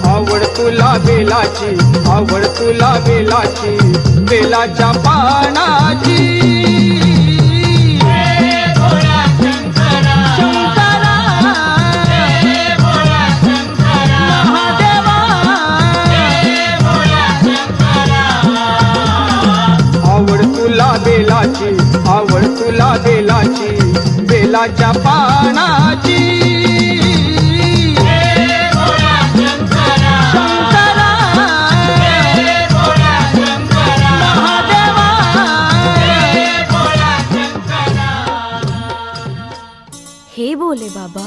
आवड तुला बेलाची, आवड तुला बेलाची, बेलाच्या पानाची. आवड तुला बेलाची, आवड तुला बेलाची, बेलाच्या पानाची. हे भोले बाबा,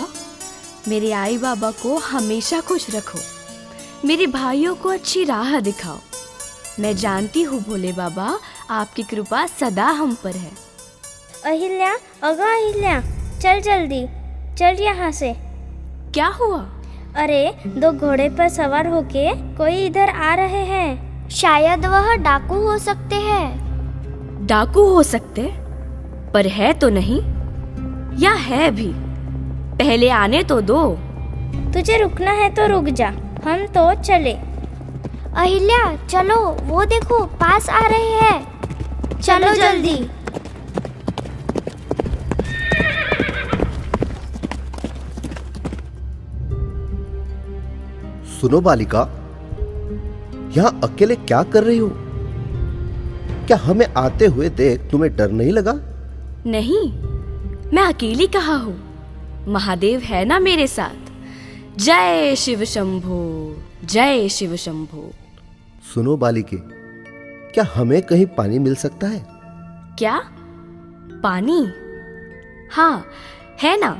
मेरे आई बाबा को हमेशा खुश रखो, मेरे भाइयों को अच्छी राह दिखाओ. मैं जानती हूँ भोले बाबा, आपकी कृपा सदा हम पर है. अहिल्या, अगं अहिल्या, चल जल्दी, चल यहाँ से. क्या हुआ? अरे 2 घोड़े पर सवार होके कोई इधर आ रहे हैं. शायद वह डाकू हो सकते हैं. डाकू हो सकते, पर है तो नहीं, या है भी? पहले आने तो दो. तुझे रुकना है तो रुक जा, हम तो चले. अहिल्या, चलो, वो देखो पास आ रहे हैं. चलो जल्दी. सुनो बालिका, यहाँ अकेले क्या कर रही हो? क्या हमें आते हुए देख तुम्हें डर नहीं लगा? नहीं, मैं अकेली कहाँ हूँ, महादेव है ना मेरे साथ. जय शिव शंभो, जय शिव शंभो. सुनो बालिके, क्या हमें कहीं पानी मिल सकता है? क्या? पानी? हाँ, है ना.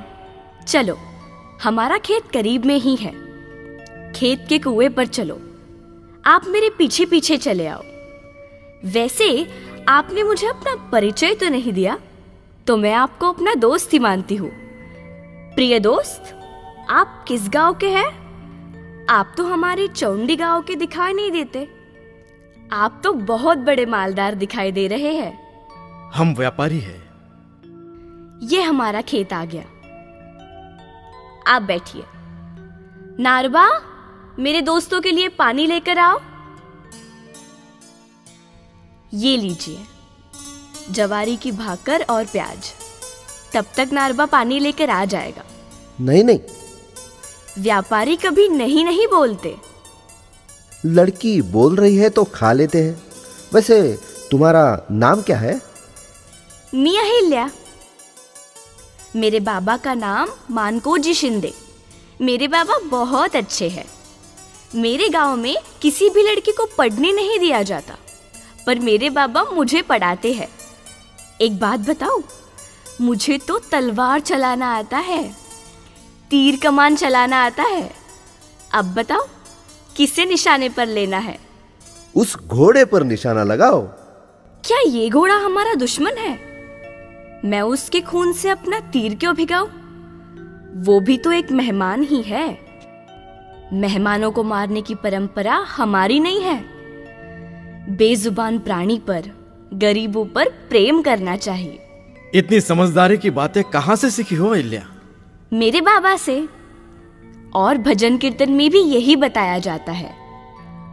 चलो, हमारा खेत करीब में ही है. खेत के कुएं पर चलो. आप मेरे पीछे पीछे चले आओ. वैसे आपने मुझे अपना परिचय तो नहीं दिया, तो मैं आपको अपना दोस्त ही मानती हूँ. प्रिय दोस्त, आप किस गांव के हैं? आप तो हमारे चौंडी गांव के दिखाई नहीं देते. आप तो बहुत बड़े मालदार दिखाई दे रहे हैं. हम व्यापारी हैं. ये हमारा खेत आ गया. आप बैठिए. नारबा, मेरे दोस्तों के लिए पानी लेकर आओ. ये लीजिए, जवारी की भाकर और प्याज. तब तक नारबा पानी लेकर आ जाएगा. नहीं नहीं, व्यापारी कभी नहीं नहीं बोलते. लड़की बोल रही है तो खा लेते हैं. वैसे तुम्हारा नाम क्या है? मियाँ अहिल्या. मेरे बाबा का नाम मानकोजी शिंदे. मेरे बाबा बहुत अच्छे हैं. मेरे गांव में किसी भी लड़की को पढ़ने नहीं दिया जाता, पर मेरे बाबा मुझे पढ़ाते हैं. एक बात बताऊं, मुझे तो तलवार चलाना आता है, तीर कमान चलाना आता है. अब बताओ, किसे निशाने पर लेना है? उस घोड़े पर निशाना लगाओ. क्या ये घोड़ा हमारा दुश्मन है? मैं उसके खून से अपना तीर क्यों भिगाऊं? वो भी तो एक मेहमान ही है. मेहमानों को मारने की परंपरा हमारी नहीं है. बेजुबान प्राणी पर, गरीबों पर प्रेम करना चाहिए. इतनी समझदारी की बातें कहाँ से सीखी हो अहिल्या? मेरे बाबा से. और भजन कीर्तन में भी यही बताया जाता है.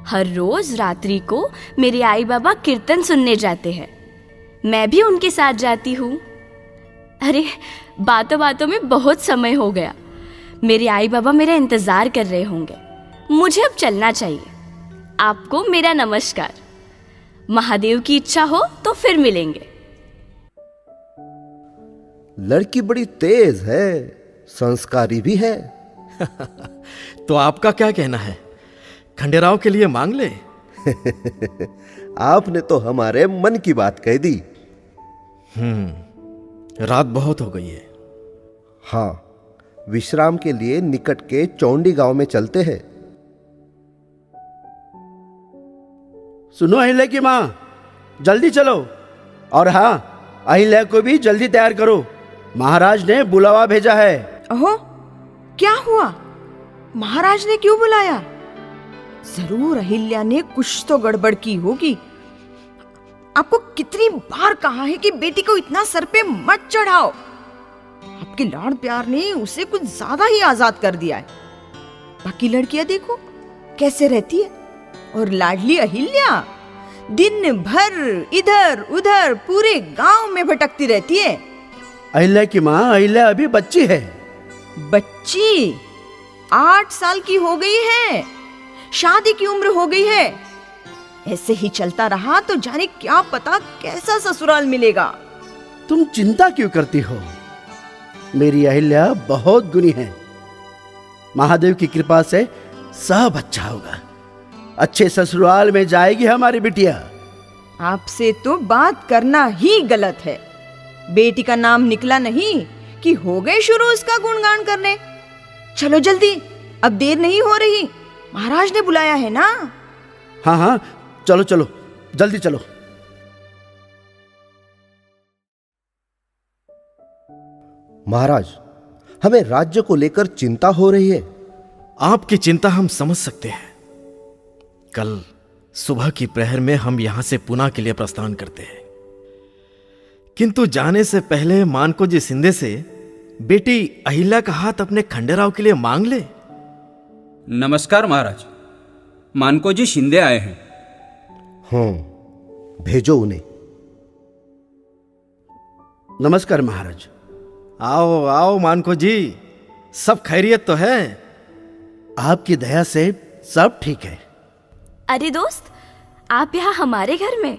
हर रोज रात्रि को मेरे आई बाबा कीर्तन सुनने जाते हैं. मैं भी उनके साथ जाती हूँ. अरे, बातों बातों में बहुत समय हो गया. मेरे आई बाबा मेरा इंतजार कर रहे होंगे. मुझे अब चलना चाहिए. आपको मेरा नमस्कार. महादेव की इच्छा हो तो फिर मिलेंगे. लड़की बड़ी तेज है, संस्कारी भी है. तो आपका क्या कहना है? खंडेराव के लिए मांग ले. आपने तो हमारे मन की बात कह दी. रात बहुत हो गई है. हाँ, विश्राम के लिए निकट के चौंडी गांव में चलते हैं. सुनो अहिल्या की माँ, जल्दी चलो. और हाँ, अहिल्या को भी जल्दी तैयार करो. महाराज ने बुलावा भेजा है. ओहो, क्या हुआ? महाराज ने क्यों बुलाया? जरूर अहिल्या ने कुछ तो गड़बड़ की होगी. आपको कितनी बार कहा है कि बेटी को इतना सर पे मत चढ़ाओ. आपके लाड़ प्यार ने उसे कुछ ज्यादा ही आजाद कर दिया है. बाकी लड़कियां देखो कैसे रहती है, और लाडली अहिल्या दिन भर इधर उधर पूरे गांव में भटकती रहती है। अहिल्या की माँ, अहिल्या अभी बच्ची है। बच्ची 8 साल की हो गई है, शादी की उम्र हो गई है। ऐसे ही चलता रहा तो जाने क्या पता कैसा ससुराल मिलेगा। तुम चिंता क्यों करती हो? मेरी अहिल्या बहुत गुणी है। महादेव की कृपा से सब अच्छा होगा। अच्छे ससुराल में जाएगी हमारी बिटिया। आपसे तो बात करना ही गलत है। बेटी का नाम निकला नहीं कि हो गए शुरू उसका गुणगान करने। चलो जल्दी, अब देर नहीं हो रही, महाराज ने बुलाया है ना। हाँ हाँ, चलो चलो, जल्दी चलो। महाराज, हमें राज्य को लेकर चिंता हो रही है। आपकी चिंता हम समझ सकते हैं। कल सुबह की प्रहर में हम यहां से पुणे के लिए प्रस्थान करते हैं, किंतु जाने से पहले मानको जी शिंदे से बेटी अहिल्या का हाथ अपने खंडेराव के लिए मांग ले। नमस्कार महाराज, मानको जी शिंदे आए हैं। भेजो उन्हें। नमस्कार महाराज। आओ आओ मानको जी, सब खैरियत तो है? आपकी दया से सब ठीक है। अरे दोस्त, आप यहाँ हमारे घर में?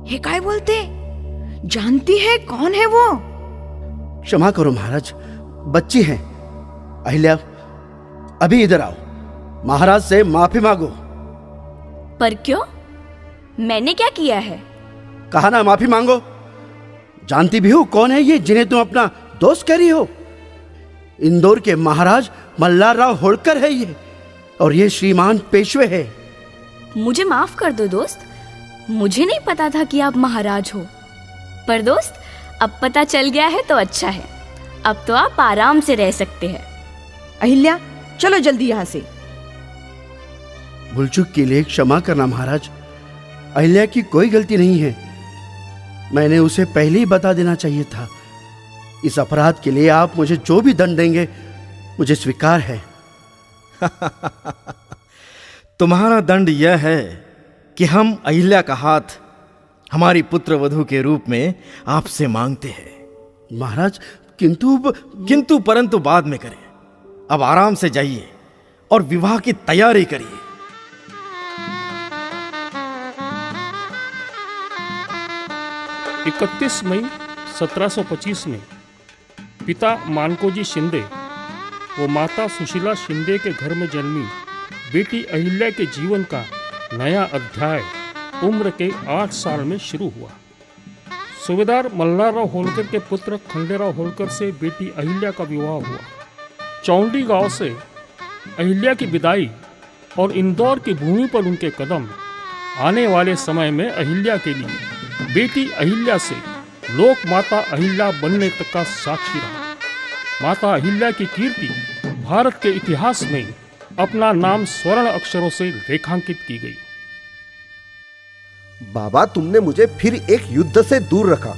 ये काय बोलते? जानती है कौन है वो? क्षमा करो महाराज, बच्ची है। अहिल्या, अभी इधर आओ, महाराज से माफी मांगो। पर क्यों? मैंने क्या किया है? कहा ना माफी मांगो। जानती भी हो कौन है ये जिन्हें तुम अपना दोस्त कह रही हो? इंदौर के महाराज मल्हार राव होळकर है ये, और ये श्रीमान पेशवे है। मुझे माफ कर दो दोस्त, मुझे नहीं पता था कि आप महाराज हो। पर दोस्त, अब पता चल गया है तो अच्छा है। अब तो आप आराम से रह सकते हैं। अहिल्या, चलो जल्दी यहाँ से। भूलचूक के लिए क्षमा करना महाराज। अहिल्या की कोई गलती नहीं है। मैंने उसे पहले ही बता देना चाहिए था। इस अपराध के लिए आप मुझे जो भी दंड देंगे मुझे स्वीकार है। तुम्हारा दंड यह है कि हम अहिल्या का हाथ हमारी पुत्र वधू के रूप में आपसे मांगते हैं। महाराज, किंतु परंतु बाद में करें। अब आराम से जाइए और विवाह की तैयारी करिए। 31 मई 1725 में पिता मानकोजी शिंदे व माता सुशीला शिंदे के घर में जन्मी बेटी अहिल्या के जीवन का नया अध्याय उम्र के 8 साल में शुरू हुआ। सूबेदार मल्हारराव होळकर के पुत्र खंडेराव होळकर से बेटी अहिल्या का विवाह हुआ। चौंडी गांव से अहिल्या की विदाई और इंदौर की भूमि पर उनके कदम आने वाले समय में अहिल्या के लिए बेटी अहिल्या से लोक माता अहिल्या बनने तक का साक्षी रहा। माता अहिल्या की कीर्ति भारत के इतिहास में अपना नाम स्वर्ण अक्षरों से रेखांकित की गई। बाबा, तुमने मुझे फिर एक युद्ध से दूर रखा।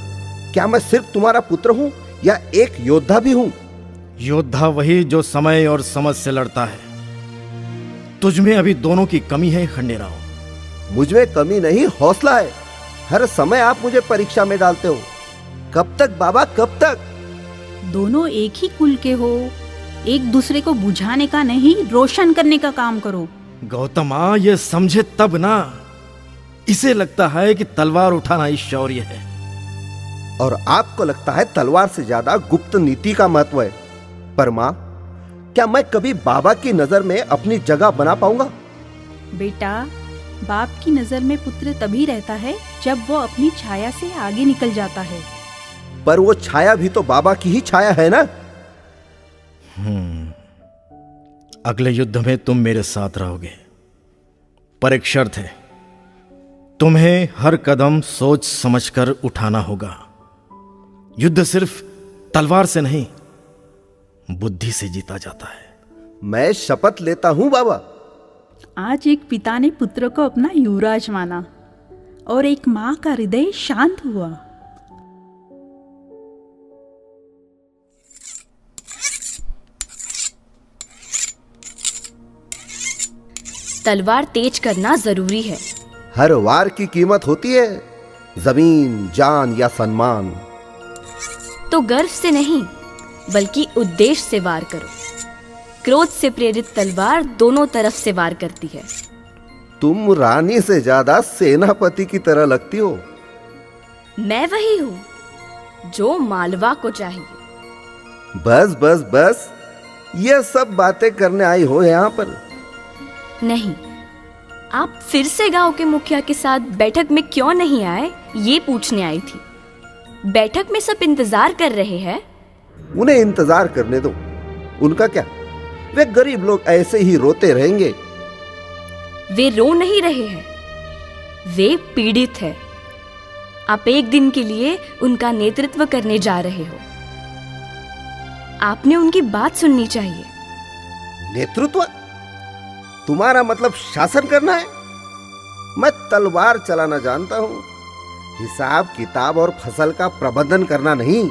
क्या मैं सिर्फ तुम्हारा पुत्र हूं या एक योद्धा भी हूं? योद्धा वही जो समय और समझ से लड़ता है। तुझमें अभी दोनों की कमी है खंडेराव। मुझमें कमी नहीं, हौसला है। हर समय आप मुझे परीक्षा में डालते हो। कब तक बाबा, कब तक? दोनों एक ही कुल के हो, एक दूसरे को बुझाने का नहीं, रोशन करने का काम करो। गौतमा, ये समझे तब ना। इसे लगता है कि तलवार उठाना ही शौर्य है, और आपको लगता है तलवार से ज्यादा गुप्त नीति का महत्व है। पर माँ, क्या मैं कभी बाबा की नजर में अपनी जगह बना पाऊंगा? बेटा, बाप की नजर में पुत्र तभी रहता है जब वो अपनी छाया से आगे निकल जाता है। पर वो छाया भी तो बाबा की ही छाया है ना। अगले युद्ध में तुम मेरे साथ रहोगे, पर एक शर्त है। तुम्हें हर कदम सोच समझकर उठाना होगा। युद्ध सिर्फ तलवार से नहीं, बुद्धि से जीता जाता है। मैं शपथ लेता हूं बाबा। आज एक पिता ने पुत्र को अपना युवराज माना और एक माँ का हृदय शांत हुआ। तलवार तेज करना जरूरी है। हर वार की कीमत होती है, जमीन, जान या सम्मान। तो गर्व से नहीं बल्कि उद्देश्य से वार करो। क्रोध से प्रेरित तलवार दोनों तरफ से वार करती है। तुम रानी से ज्यादा सेनापति की तरह लगती हो। मैं वही हूँ जो मालवा को चाहिए। बस बस बस, ये सब बातें करने आई हो यहाँ पर? नहीं, आप फिर से गांव के मुखिया के साथ बैठक में क्यों नहीं आए, ये पूछने आई थी। बैठक में सब इंतजार कर रहे हैं। उन्हें इंतजार करने दो, उनका क्या, वे गरीब लोग ऐसे ही रोते रहेंगे। वे रो नहीं रहे हैं, वे पीड़ित है। आप एक दिन के लिए उनका नेतृत्व करने जा रहे हो। आपने उनकी बात सुननी चाहिए। नेतृत्व? तुम्हारा मतलब शासन करना है? मैं तलवार चलाना जानता हूं, हिसाब किताब और फसल का प्रबंधन करना नहीं।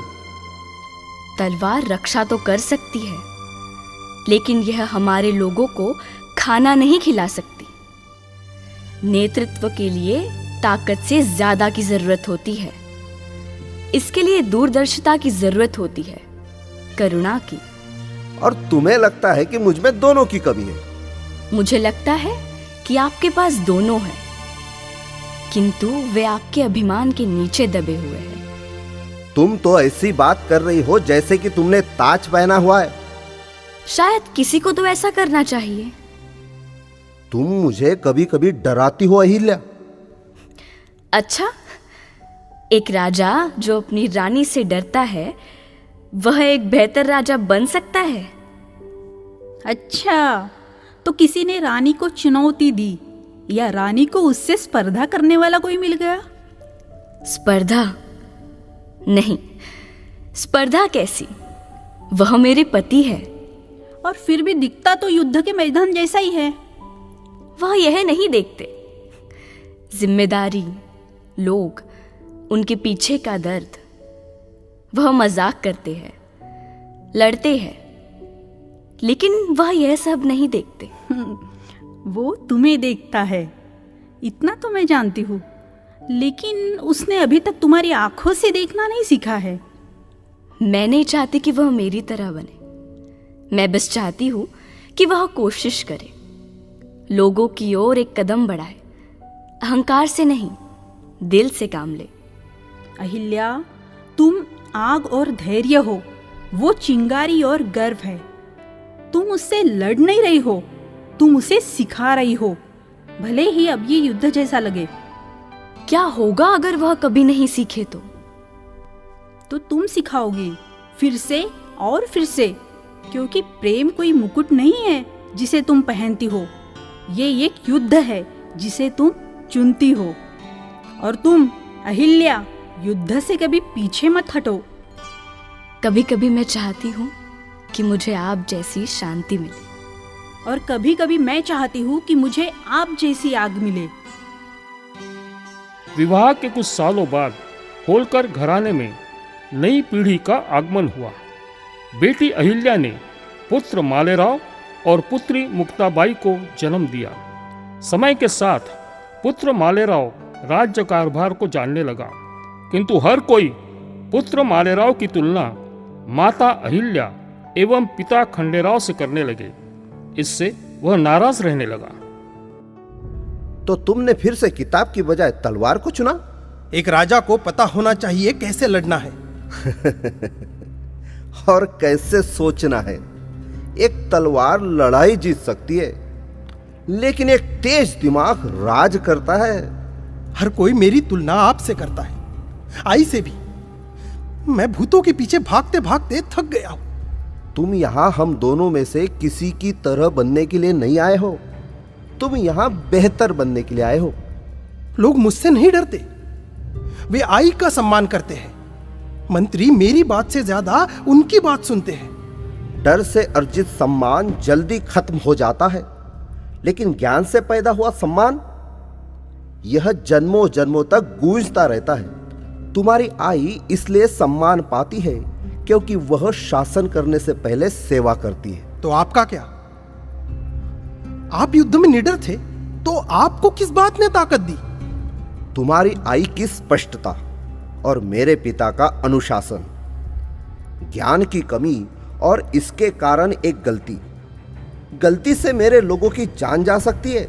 तलवार रक्षा तो कर सकती है, लेकिन यह हमारे लोगों को खाना नहीं खिला सकती। नेतृत्व के लिए ताकत से ज्यादा की जरूरत होती है। इसके लिए दूरदर्शिता की जरूरत होती है, करुणा की। और तुम्हें लगता है कि मुझ में दोनों की कमी है? मुझे लगता है कि आपके पास दोनों है, किंतु वे आपके अभिमान के नीचे दबे हुए हैं। तुम तो ऐसी बात कर रही हो जैसे कि तुमने ताज पहना हुआ है। शायद किसी को तो ऐसा करना चाहिए। तुम मुझे कभी कभी डराती हो अहिल्या। अच्छा, एक राजा जो अपनी रानी से डरता है, वह एक बेहतर राजा बन सकता है? अच्छा, तो किसी ने रानी को चुनौती दी या रानी को उससे स्पर्धा करने वाला कोई मिल गया? स्पर्धा नहीं, स्पर्धा कैसी? वह मेरे पति है। और फिर भी दिखता तो युद्ध के मैदान जैसा ही है। वह यह नहीं देखते। जिम्मेदारी, लोग, उनके पीछे का दर्द। वह मजाक करते हैं, लड़ते हैं, लेकिन वह यह सब नहीं देखते। वो तुम्हें देखता है, इतना तो मैं जानती हूँ, लेकिन उसने अभी तक तुम्हारी आंखों से देखना नहीं सीखा है। मैं नहीं चाहती कि वह मेरी तरह बने। मैं बस चाहती हूँ कि वह कोशिश करे, लोगों की ओर एक कदम बढ़ाए, अहंकार से नहीं, दिल से काम ले। अहिल्या, तुम आग और धैर्य हो, वो चिंगारी और गर्व है। तुम उससे लड़ नहीं रही हो, तुम उसे सिखा रही हो, भले ही अब ये युद्ध जैसा लगे। क्या होगा अगर वह कभी नहीं सीखे तो तुम सिखाओगी, फिर से और फिर से, क्योंकि प्रेम कोई मुकुट नहीं है जिसे तुम पहनती हो। ये एक युद्ध है जिसे तुम चुनती हो। और तुम अहिल्या, युद्ध से कभी पीछे मत हटो। कभी कभी मैं चाहती हूँ कि मुझे आप जैसी शांति मिले, और कभी कभी मैं चाहती हूँ कि मुझे आप जैसी आग मिले। विवाह के कुछ सालों बाद होलकर घराने में नई पीढ़ी का आगमन हुआ। बेटी अहिल्या ने पुत्र मालेराव और पुत्री मुक्ताबाई को जन्म दिया। समय के साथ पुत्र मालेराव राज्य कारभार को जानने लगा, किंतु हर कोई पुत्र मालेराव की तुलना माता अहिल्या एवं पिता खंडेराव से करने लगे। इससे वह नाराज रहने लगा। तो तुमने फिर से किताब की बजाय तलवार को चुना? एक राजा को पता होना चाहिए कैसे लड़ना है और कैसे सोचना है। एक तलवार लड़ाई जीत सकती है, लेकिन एक तेज दिमाग राज करता है। हर कोई मेरी तुलना आपसे करता है, आई से भी। मैं भूतों के पीछे भागते भागते थक गया हूं। तुम यहां हम दोनों में से किसी की तरह बनने के लिए नहीं आए हो, तुम यहां बेहतर बनने के लिए आए हो। लोग मुझसे नहीं डरते, वे आई का सम्मान करते हैं। मंत्री मेरी बात से ज्यादा उनकी बात सुनते हैं। डर से अर्जित सम्मान जल्दी खत्म हो जाता है, लेकिन ज्ञान से पैदा हुआ सम्मान यह जन्मों जन्मों तक गूंजता रहता है। तुम्हारी आई इसलिए सम्मान पाती है क्योंकि वह शासन करने से पहले सेवा करती है। तो आपका क्या? आप युद्ध में निडर थे तो आपको किस बात ने ताकत दी? तुम्हारी आई की स्पष्टता और मेरे पिता का अनुशासन, ज्ञान की कमी और इसके कारण एक गलती से मेरे लोगों की जान जा सकती है,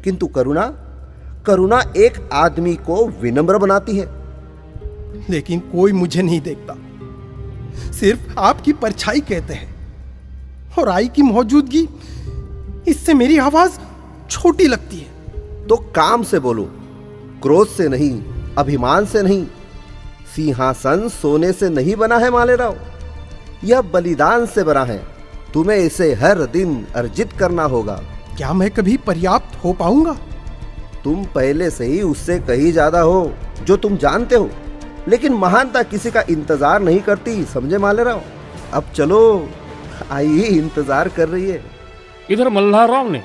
किंतु करुणा एक आदमी को विनम्र बनाती है। लेकिन कोई मुझे नहीं देखता, सिर्फ आपकी परछाई कहते हैं, और आई की मौजूदगी, इससे मेरी आवाज छोटी लगती है। तो काम से बोलो, क्रोध से नहीं, अभिमान से नहीं। सिंहासन सोने से नहीं बना है मालेराव, यह बलिदान से बना है। तुम्हें इसे हर दिन अर्जित करना होगा। क्या मैं कभी पर्याप्त हो पाऊंगा? तुम पहले से ही उससे कहीं ज्यादा हो, जो तुम जानते हो, लेकिन महानता किसी का इंतजार नहीं करती, समझे मालेराव? अब चलो, आई ही इंतजार कर रही है। इधर मल्हारराव ने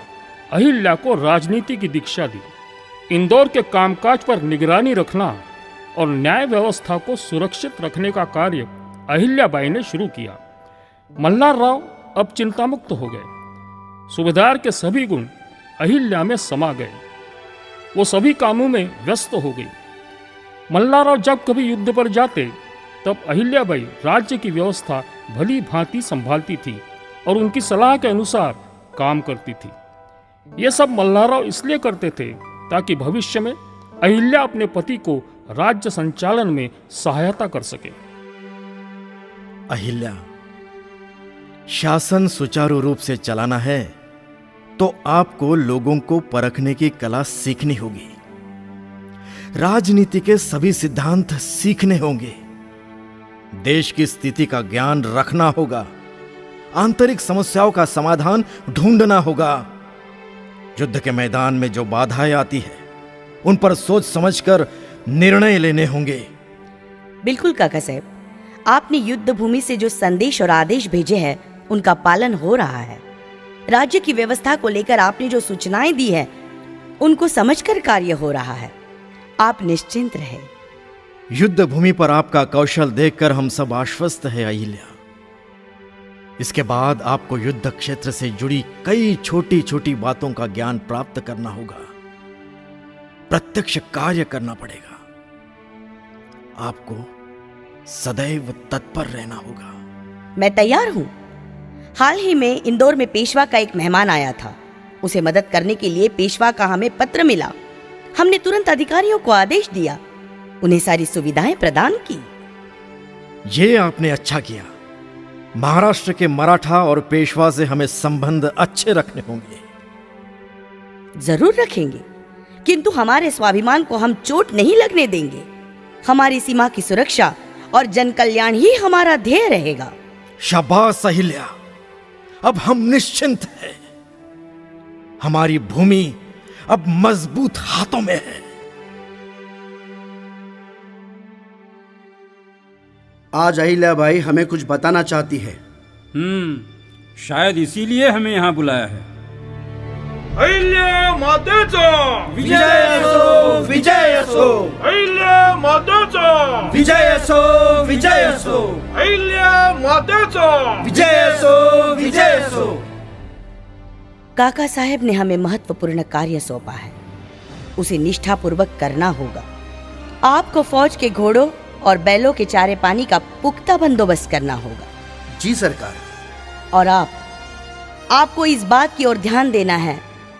अहिल्या को राजनीति की दीक्षा दी। इंदौर के कामकाज पर निगरानी रखना और न्याय व्यवस्था को सुरक्षित रखने का कार्य अहिल्याबाई ने शुरू किया। मल्हारराव अब चिंतामुक्त हो गए। सूबेदार के सभी गुण अहिल्या में समा गए। वो सभी कामों में व्यस्त हो गई। मल्हारराव जब कभी युद्ध पर जाते तब अहिल्याबाई राज्य की व्यवस्था भली भांति संभालती थी और उनकी सलाह के अनुसार काम करती थी। ये सब मल्हारराव इसलिए करते थे ताकि भविष्य में अहिल्या अपने पति को राज्य संचालन में सहायता कर सके। अहिल्या, शासन सुचारू रूप से चलाना है तो आपको लोगों को परखने की कला सीखनी होगी। राजनीति के सभी सिद्धांत सीखने होंगे। देश की स्थिति का ज्ञान रखना होगा। आंतरिक समस्याओं का समाधान ढूंढना होगा। युद्ध के मैदान में जो बाधाएं आती है उन पर सोच समझकर निर्णय लेने होंगे। बिल्कुल काका साहब, आपने युद्ध भूमि से जो संदेश और आदेश भेजे हैं उनका पालन हो रहा है। राज्य की व्यवस्था को लेकर आपने जो सूचनाएं दी है उनको समझकर कार्य हो रहा है। आप निश्चिंत रहे। युद्ध भूमि पर आपका कौशल देखकर हम सब आश्वस्त हैं अहिल्या। इसके बाद आपको युद्ध क्षेत्र से जुड़ी कई छोटी छोटी बातों का ज्ञान प्राप्त करना होगा। प्रत्यक्ष कार्य करना पड़ेगा। आपको सदैव तत्पर रहना होगा। मैं तैयार हूं। हाल ही में इंदौर में पेशवा का एक मेहमान आया था। उसे मदद करने के लिए पेशवा का हमें पत्र मिला। हमने तुरंत अधिकारियों को आदेश दिया, उन्हें सारी सुविधाएं प्रदान की। ये आपने अच्छा किया। महाराष्ट्र के मराठा और पेशवा से हमें संबंध अच्छे रखने होंगे। जरूर रखेंगे, किंतु हमारे स्वाभिमान को हम चोट नहीं लगने देंगे। हमारी सीमा की सुरक्षा और जन कल्याण ही हमारा ध्येय रहेगा। शाबाश अहिल्या, अब हम निश्चिंत हैं। हमारी भूमि अब मजबूत हाथों में है। आज अहिल्याबाई हमें कुछ बताना चाहती है। शायद इसीलिए हमें यहाँ बुलाया है। अहिल्या मातेचा विजय असो, विजय असो, अहिल्या मातेचा विजय असो, विजय असो, अहिल्या मातेचा विजय असो, विजय असो। काका साहब ने हमें महत्वपूर्ण कार्य सौंपा है, उसे निष्ठापूर्वक करना होगा। आपको फौज के घोड़ों और बैलों के चारे पानी का पुख्ता बंदोबस्त करना होगा। जी सरकार। और आपको इस बात की ओर ध्यान देना है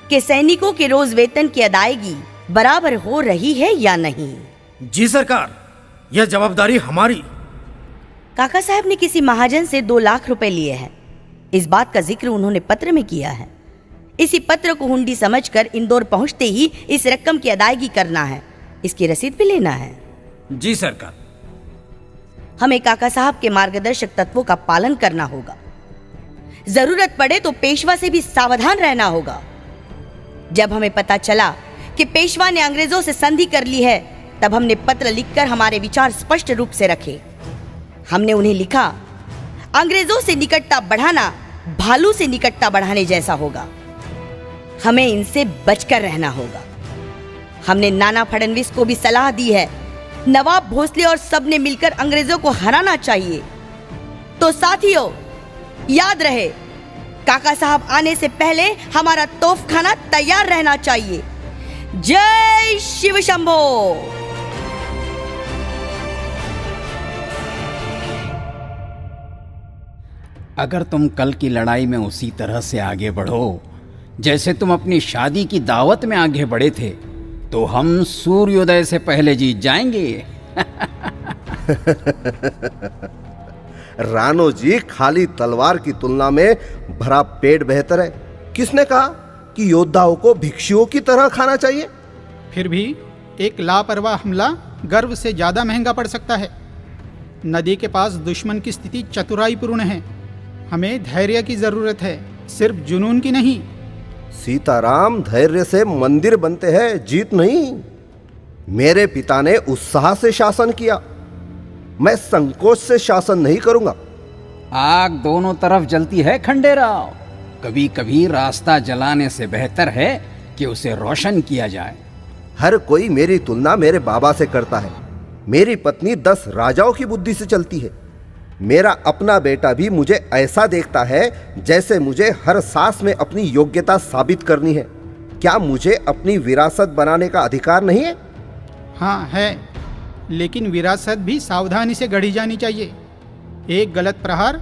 कि सैनिकों के रोज वेतन की अदायगी बराबर हो रही है या नहीं। जी सरकार, यह जवाबदारी हमारी। काका साहब ने किसी महाजन से 2 लाख रुपए लिए हैं। इस बात का जिक्र उन्होंने पत्र में किया है। इसी पत्र को हुंडी समझकर इंदौर पहुंचते ही इस रकम की अदायगी करना है। इसकी रसीद भी लेना है। जी सरकार। हमें काका साहब के मार्गदर्शक तत्वों का पालन करना होगा। जरूरत पड़े तो पेशवा से भी सावधान रहना होगा। जब हमें पता चला कि पेशवा ने अंग्रेजों से संधि कर ली है, तब हमने पत्र लिखकर हमारे विचार स्पष्ट रूप से रखे। हमने उन्हें लिखा, अंग्रेजों से निकटता बढ़ाना भालू से निकटता बढ़ाने जैसा होगा। हमें इनसे बचकर रहना होगा। हमने नाना फडणवीस को भी सलाह दी है। नवाब भोसले और सब ने मिलकर अंग्रेजों को हराना चाहिए। तो साथियों, याद रहे, काका साहब आने से पहले हमारा तोपखाना तैयार रहना चाहिए। जय शिव शंभो। अगर तुम कल की लड़ाई में उसी तरह से आगे बढ़ो जैसे तुम अपनी शादी की दावत में आगे बढ़े थे, तो हम सूर्योदय से पहले जीत जाएंगे। रानो जी, खाली तलवार की तुलना में भरा पेट बेहतर है। किसने कहा कि योद्धाओं को भिक्षुओं की तरह खाना चाहिए? फिर भी एक लापरवाह हमला गर्व से ज्यादा महंगा पड़ सकता है। नदी के पास दुश्मन की स्थिति चतुराईपूर्ण है। हमें धैर्य की जरूरत है, सिर्फ जुनून की नहीं। सीताराम, धैर्य से मंदिर बनते हैं, जीत नहीं। मेरे पिता ने उत्साह से शासन किया, मैं संकोच से शासन नहीं करूंगा। आग दोनों तरफ जलती है खंडेराव। कभी कभी रास्ता जलाने से बेहतर है कि उसे रोशन किया जाए। हर कोई मेरी तुलना मेरे बाबा से करता है। मेरी पत्नी 10 राजाओं की बुद्धि से चलती है। मेरा अपना बेटा भी मुझे ऐसा देखता है जैसे मुझे हर सांस में अपनी योग्यता साबित करनी है। क्या मुझे अपनी विरासत बनाने का अधिकार नहीं है? हाँ है, लेकिन विरासत भी सावधानी से गढ़ी जानी चाहिए। एक गलत प्रहार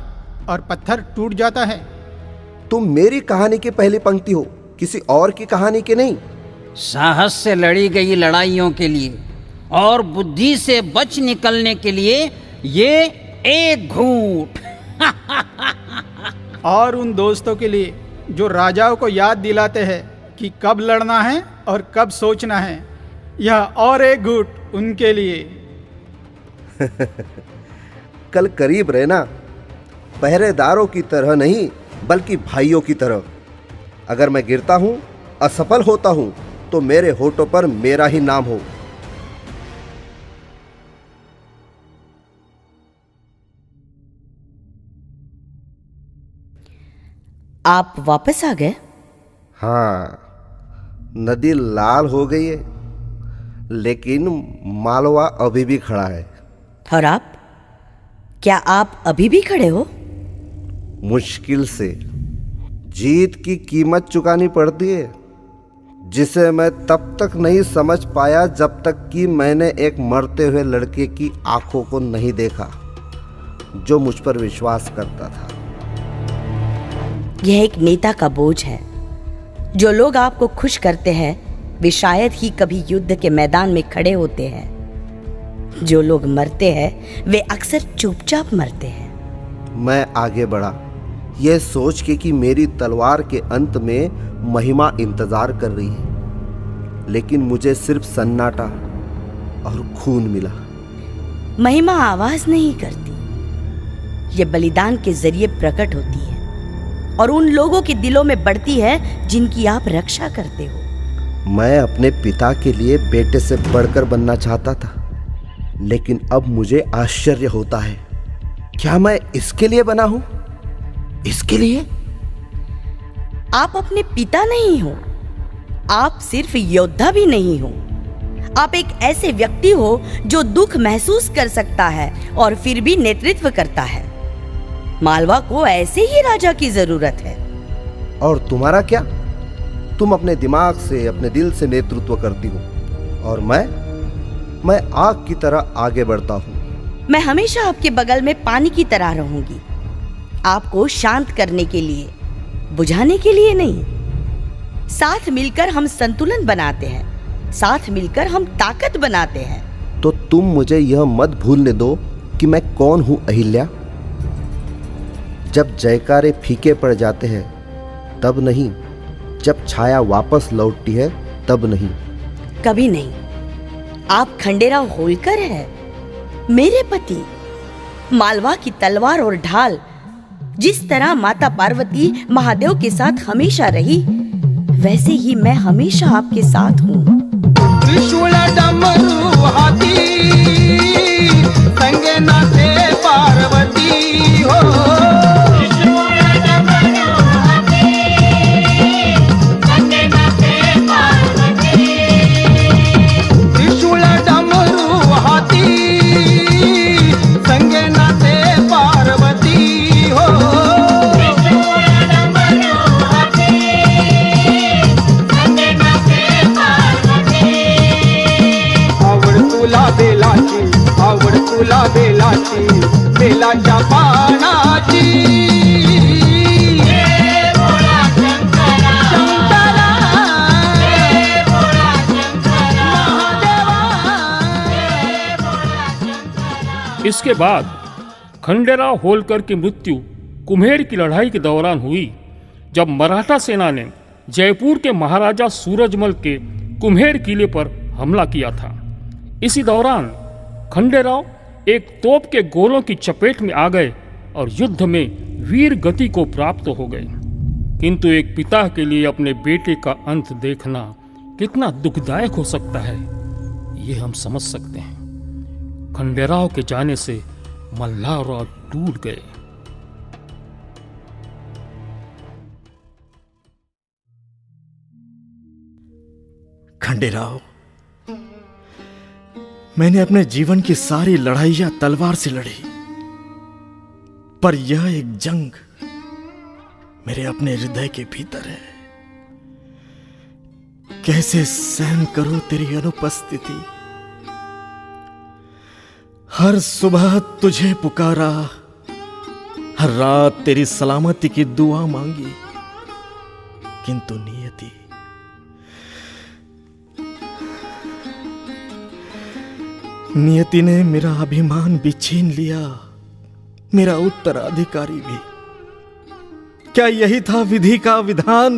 और पत्थर टूट जाता है। तुम मेरी कहानी की पहली पंक्ति हो, किसी और की कहानी की नहीं। साहस से लड़ी गई लड़ाइयों के लिए और बुद्धि से बच निकलने के लिए ये एक घूंट। और उन दोस्तों के लिए जो राजाओं को याद दिलाते हैं कि कब लड़ना है और कब सोचना है, यह और एक घूंट उनके लिए। कल करीब रहना, पहरेदारों की तरह नहीं बल्कि भाइयों की तरह। अगर मैं गिरता हूं, असफल होता हूं, तो मेरे होठों पर मेरा ही नाम हो। आप वापस आ गए? हाँ, नदी लाल हो गई है, लेकिन मालवा अभी भी खड़ा है। और आप? क्या आप अभी भी खड़े हो? मुश्किल से। जीत की कीमत चुकानी पड़ती है, जिसे मैं तब तक नहीं समझ पाया जब तक कि मैंने एक मरते हुए लड़के की आंखों को नहीं देखा जो मुझ पर विश्वास करता था। यह एक नेता का बोझ है। जो लोग आपको खुश करते हैं वे शायद ही कभी युद्ध के मैदान में खड़े होते हैं। जो लोग मरते हैं वे अक्सर चुपचाप मरते हैं। मैं आगे बढ़ा, यह सोच के कि मेरी तलवार के अंत में महिमा इंतजार कर रही है, लेकिन मुझे सिर्फ सन्नाटा और खून मिला। महिमा आवाज नहीं करती, ये बलिदान के जरिए प्रकट होती है और उन लोगों के दिलों में बढ़ती है जिनकी आप रक्षा करते हो। मैं अपने पिता के लिए बेटे से बढ़कर बनना चाहता था, लेकिन अब मुझे आश्चर्य होता है, क्या मैं इसके लिए बना हूं? इसके लिए? आप अपने पिता नहीं हो, आप सिर्फ योद्धा भी नहीं हो। आप एक ऐसे व्यक्ति हो जो दुख महसूस कर सकता है और फिर भी नेतृत्व करता है। मालवा को ऐसे ही राजा की जरूरत है। और तुम्हारा क्या? तुम अपने दिमाग से, अपने दिल से नेतृत्व करती हो, और मैं आग की तरह आगे बढ़ता हूँ। मैं हमेशा आपके बगल में पानी की तरह रहूंगी, आपको शांत करने के लिए, बुझाने के लिए नहीं। साथ मिलकर हम संतुलन बनाते हैं, साथ मिलकर हम ताकत बनाते हैं। तो तुम मुझे यह मत भूलने दो कि मैं कौन हूं अहिल्या। जब जयकारे फीके पड़ जाते हैं तब नहीं, जब छाया वापस लौटती है तब नहीं। कभी नहीं। आप खंडेराव होलकर हैं, मेरे पति। मालवा की तलवार और ढाल, जिस तरह माता पार्वती महादेव के साथ हमेशा रही, वैसे ही मैं हमेशा आपके साथ हूँ। त्रिशूल डमरू हाथी संगे नाचे पार्वती हो। त्रिशूल डमरू हाथी संगे नाचे पार्वती। त्रिशूल डमरू हाथी संगे नाचे पार्वती हो। त्रिशूल डमरू फुलाच्या पानाची इसके बाद खंडेराव होलकर की मृत्यु कुम्हेर की लड़ाई के दौरान हुई, जब मराठा सेना ने जयपुर के महाराजा सूरजमल के कुम्हेर किले पर हमला किया था। इसी दौरान खंडेराव एक तोप के गोलों की चपेट में आ गए और युद्ध में वीर गति को प्राप्त हो गए। किंतु एक पिता के लिए अपने बेटे का अंत देखना कितना दुखदायक हो सकता है, ये हम समझ सकते हैं। खंडेराव के जाने से मल्हारराव टूट गए। खंडेराव, मैंने अपने जीवन की सारी लड़ाइयां तलवार से लड़ी, पर यह एक जंग मेरे अपने हृदय के भीतर है। कैसे सहन करूं तेरी अनुपस्थिति। हर सुबह तुझे पुकारा, हर रात तेरी सलामती की दुआ मांगी, किंतु नियति ने मेरा अभिमान भी छीन लिया, मेरा उत्तराधिकारी भी। क्या यही था विधि का विधान?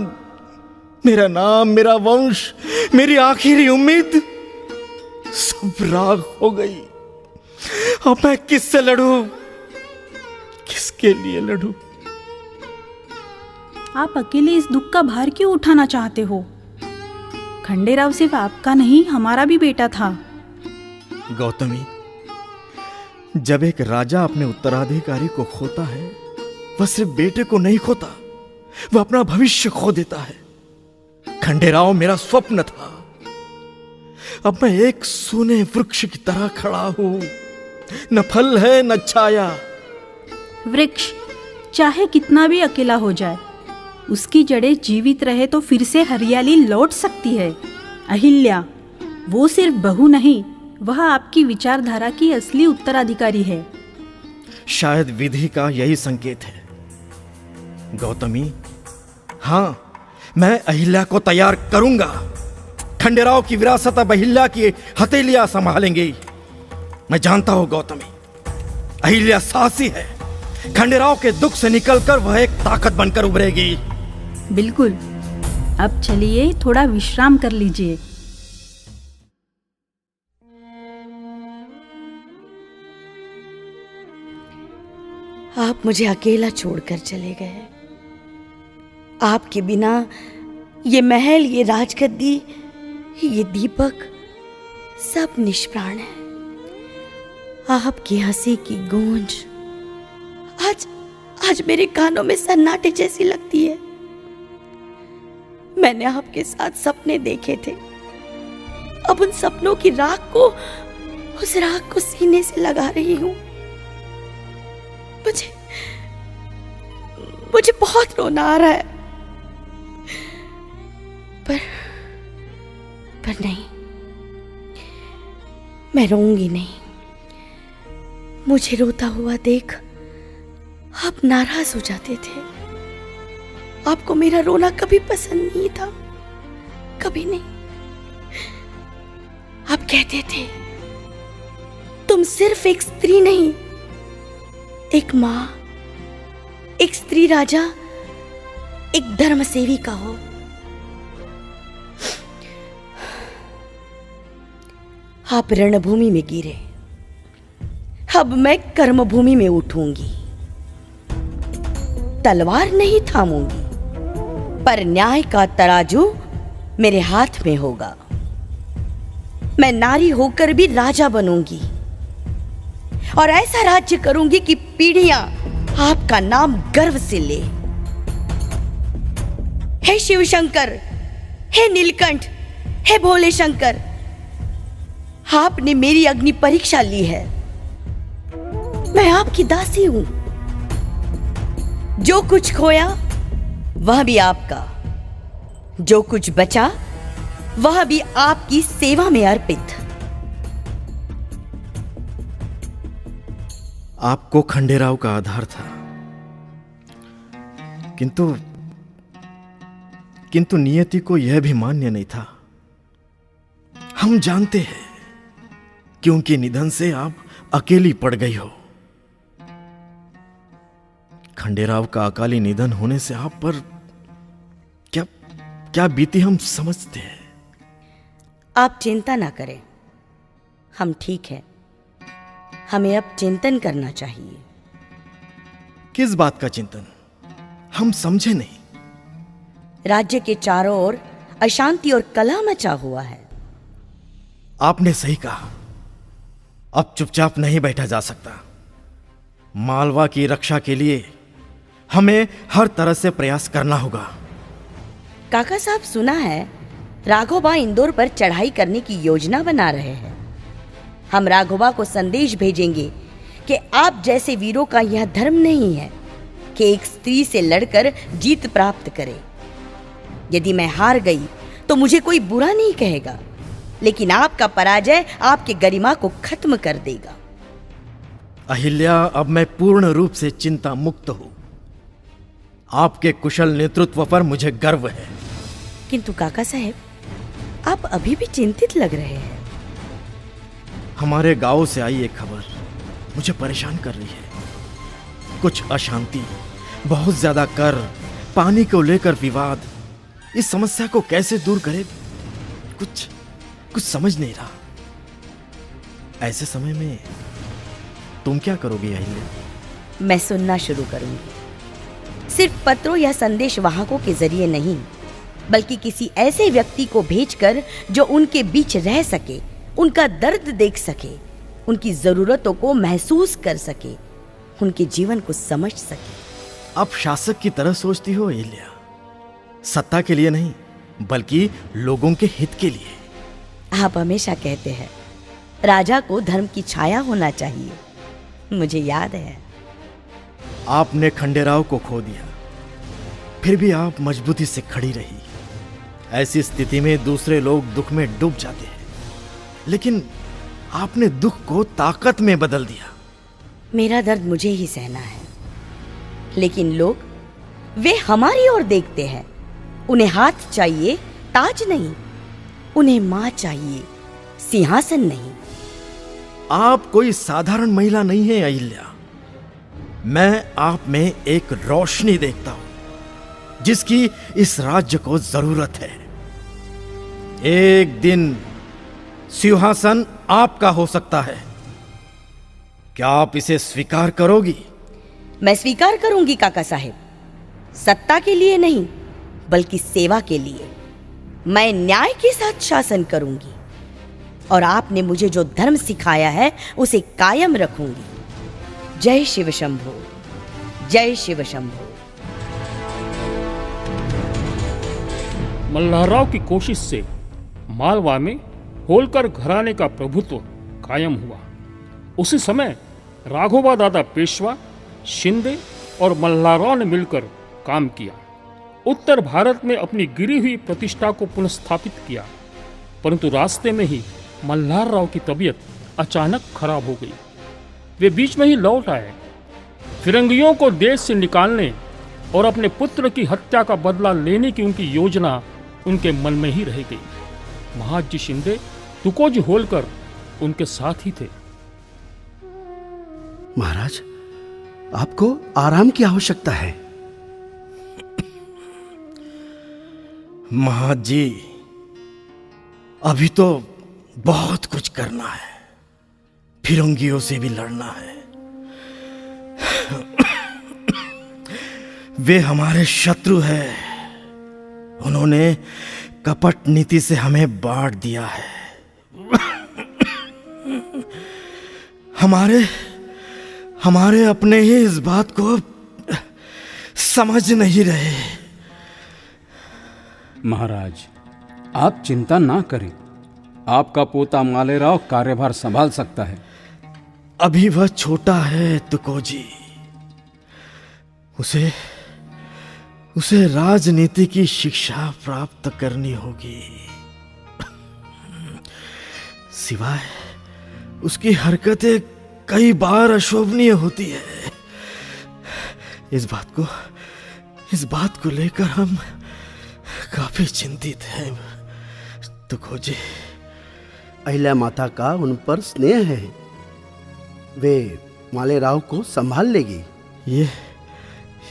मेरा नाम, मेरा वंश, मेरी आखिरी उम्मीद सब राख हो गई। अब मैं किससे लड़ूं? किसके लिए लड़ूं? आप अकेले इस दुख का भार क्यों उठाना चाहते हो? खंडेराव सिर्फ आपका नहीं, हमारा भी बेटा था। गौतमी, जब एक राजा अपने उत्तराधिकारी को खोता है, वह सिर्फ बेटे को नहीं खोता, वह अपना भविष्य खो देता है। खंडेराव मेरा स्वप्न था। अब मैं एक सूने वृक्ष की तरह खड़ा हूं, न फल है न छाया। वृक्ष चाहे कितना भी अकेला हो जाए, उसकी जड़ें जीवित रहे तो फिर से हरियाली लौट सकती है। अहिल्या, वो सिर्फ बहू नहीं, वह आपकी विचारधारा की असली उत्तराधिकारी है। शायद विधि का यही संकेत है। गौतमी, हां, मैं अहिल्या को तैयार करूंगा। खंडेराव की विरासत अब अहिल्या की हथेलियां संभालेंगी। मैं जानता हूं गौतमी, अहिल्या साहसी है। खंडेराव के दुख से निकलकर वह एक ताकत बनकर उभरेगी। बिल्कुल। अब चलिए थोड़ा विश्राम कर लीजिए। आप मुझे अकेला छोड़कर चले गए। आपके बिना ये महल, ये राजगद्दी, ये दीपक सब निष्प्राण है। आपकी हंसी की गूंज आज मेरे कानों में सन्नाटे जैसी लगती है। मैंने आपके साथ सपने देखे थे, अब उन सपनों की उस राख को सीने से लगा रही हूं। मुझे बहुत रोना आ रहा है, पर नहीं, मैं रोऊंगी नहीं। मुझे रोता हुआ देख आप नाराज हो जाते थे। आपको मेरा रोना कभी पसंद नहीं था, कभी नहीं। आप कहते थे तुम सिर्फ एक स्त्री नहीं, एक मां, एक स्त्री राजा, एक धर्म सेविका हो। आप रणभूमि में गिरे, अब मैं कर्मभूमि में उठूंगी। तलवार नहीं थामूंगी, पर न्याय का तराजू मेरे हाथ में होगा। मैं नारी होकर भी राजा बनूंगी और ऐसा राज्य करूंगी कि पीढ़ियां आपका नाम गर्व से ले। हे शिव शंकर, हे नीलकंठ, हे भोले शंकर, आपने मेरी अग्नि परीक्षा ली है। मैं आपकी दासी हूं। जो कुछ खोया वह भी आपका, जो कुछ बचा वह भी आपकी सेवा में अर्पित। आपको खंडेराव का आधार था, किंतु नियति को यह भी मान्य नहीं था। हम जानते हैं कि उनके निधन से आप अकेली पड़ गई हो। खंडेराव का अकाली निधन होने से आप पर क्या क्या बीती हम समझते हैं। आप चिंता ना करें, हम ठीक हैं। हमें अब चिंतन करना चाहिए। किस बात का चिंतन? हम समझे नहीं। राज्य के चारों ओर अशांति और कलह मचा हुआ है। आपने सही कहा। अब चुपचाप नहीं बैठा जा सकता। मालवा की रक्षा के लिए हमें हर तरह से प्रयास करना होगा। काका साहब, सुना है राघोबा इंदौर पर चढ़ाई करने की योजना बना रहे हैं। हम राघोबा को संदेश भेजेंगे कि आप जैसे वीरों का यह धर्म नहीं है कि एक स्त्री से लड़कर जीत प्राप्त करे। यदि मैं हार गई तो मुझे कोई बुरा नहीं कहेगा, लेकिन आपका पराजय आपकी गरिमा को खत्म कर देगा। अहिल्या, अब मैं पूर्ण रूप से चिंता मुक्त हूं। आपके कुशल नेतृत्व पर मुझे गर्व है। किंतु काका साहब, आप अभी भी चिंतित लग रहे हैं। हमारे गांव से आई एक खबर मुझे परेशान कर रही है। कुछ अशांति, बहुत ज्यादा कर, पानी को लेकर विवाद। इस समस्या को कैसे दूर करें, कुछ समझ नहीं रहा। ऐसे समय में तुम क्या करोगी अहिल्या? मैं सुनना शुरू करूंगी। सिर्फ पत्रों या संदेश वाहकों के जरिए नहीं, बल्कि किसी ऐसे व्यक्ति को भेजकर जो उनके बीच रह सके, उनका दर्द देख सके, उनकी जरूरतों को महसूस कर सके, उनके जीवन को समझ सके। आप शासक की तरह सोचती हो अहिल्या। सत्ता के लिए नहीं, बल्कि लोगों के हित के लिए। आप हमेशा कहते हैं राजा को धर्म की छाया होना चाहिए। मुझे याद है। आपने खंडेराव को खो दिया, फिर भी आप मजबूती से खड़ी रही। ऐसी स्थिति में दूसरे लोग दुख में डूब जाते हैं, लेकिन आपने दुख को ताकत में बदल दिया। मेरा दर्द मुझे ही सहना है, लेकिन लोग वे हमारी ओर देखते हैं। उन्हें हाथ चाहिए, ताज नहीं। उन्हें मां चाहिए, सिंहासन नहीं। आप कोई साधारण महिला नहीं है अहिल्या। मैं आप में एक रोशनी देखता हूं, जिसकी इस राज्य को जरूरत है। एक दिन सिंहासन आपका हो सकता है। क्या आप इसे स्वीकार करोगी? मैं स्वीकार करूंगी काका साहेब। सत्ता के लिए नहीं, बल्कि सेवा के लिए। मैं न्याय के साथ शासन करूंगी, और आपने मुझे जो धर्म सिखाया है उसे कायम रखूंगी। जय शिव शंभो, जय शिव शंभो। मल्हारराव की कोशिश से मालवा में होलकर घराने का प्रभुत्व कायम हुआ। उसी समय राघोबा दादा पेशवा, शिंदे और मल्हारराव ने मिलकर काम किया। उत्तर भारत में अपनी गिरी हुई प्रतिष्ठा को पुनर्स्थापित किया, परंतु रास्ते में ही मल्हारराव की तबीयत अचानक खराब हो गई। वे बीच में ही लौट आए। फिरंगियों को देश से निकालने और अपने पुत्र की हत्या का बदला लेने की उनकी योजना उनके मन में ही रह गई। महाजी शिंदे, तुकोजी होलकर उनके साथ ही थे। महाराज, आपको आराम की आवश्यकता है। महाजी, अभी तो बहुत कुछ करना है। फिरंगियों से भी लड़ना है। वे हमारे शत्रु हैं। उन्होंने कपट नीति से हमें बांट दिया है। हमारे अपने ही इस बात को समझ नहीं रहे। महाराज, आप चिंता ना करें। आपका पोता मालेराव कार्यभार संभाल सकता है। अभी वह छोटा है तुकोजी। उसे राजनीति की शिक्षा प्राप्त करनी होगी। सिवाय उसकी हरकतें कई बार अशोभनीय होती है। इस बात को लेकर हम काफी चिंतित हैं। तो खोजे अहिल्या माता का उन पर स्नेह है, वे मालेराव को संभाल लेगी। ये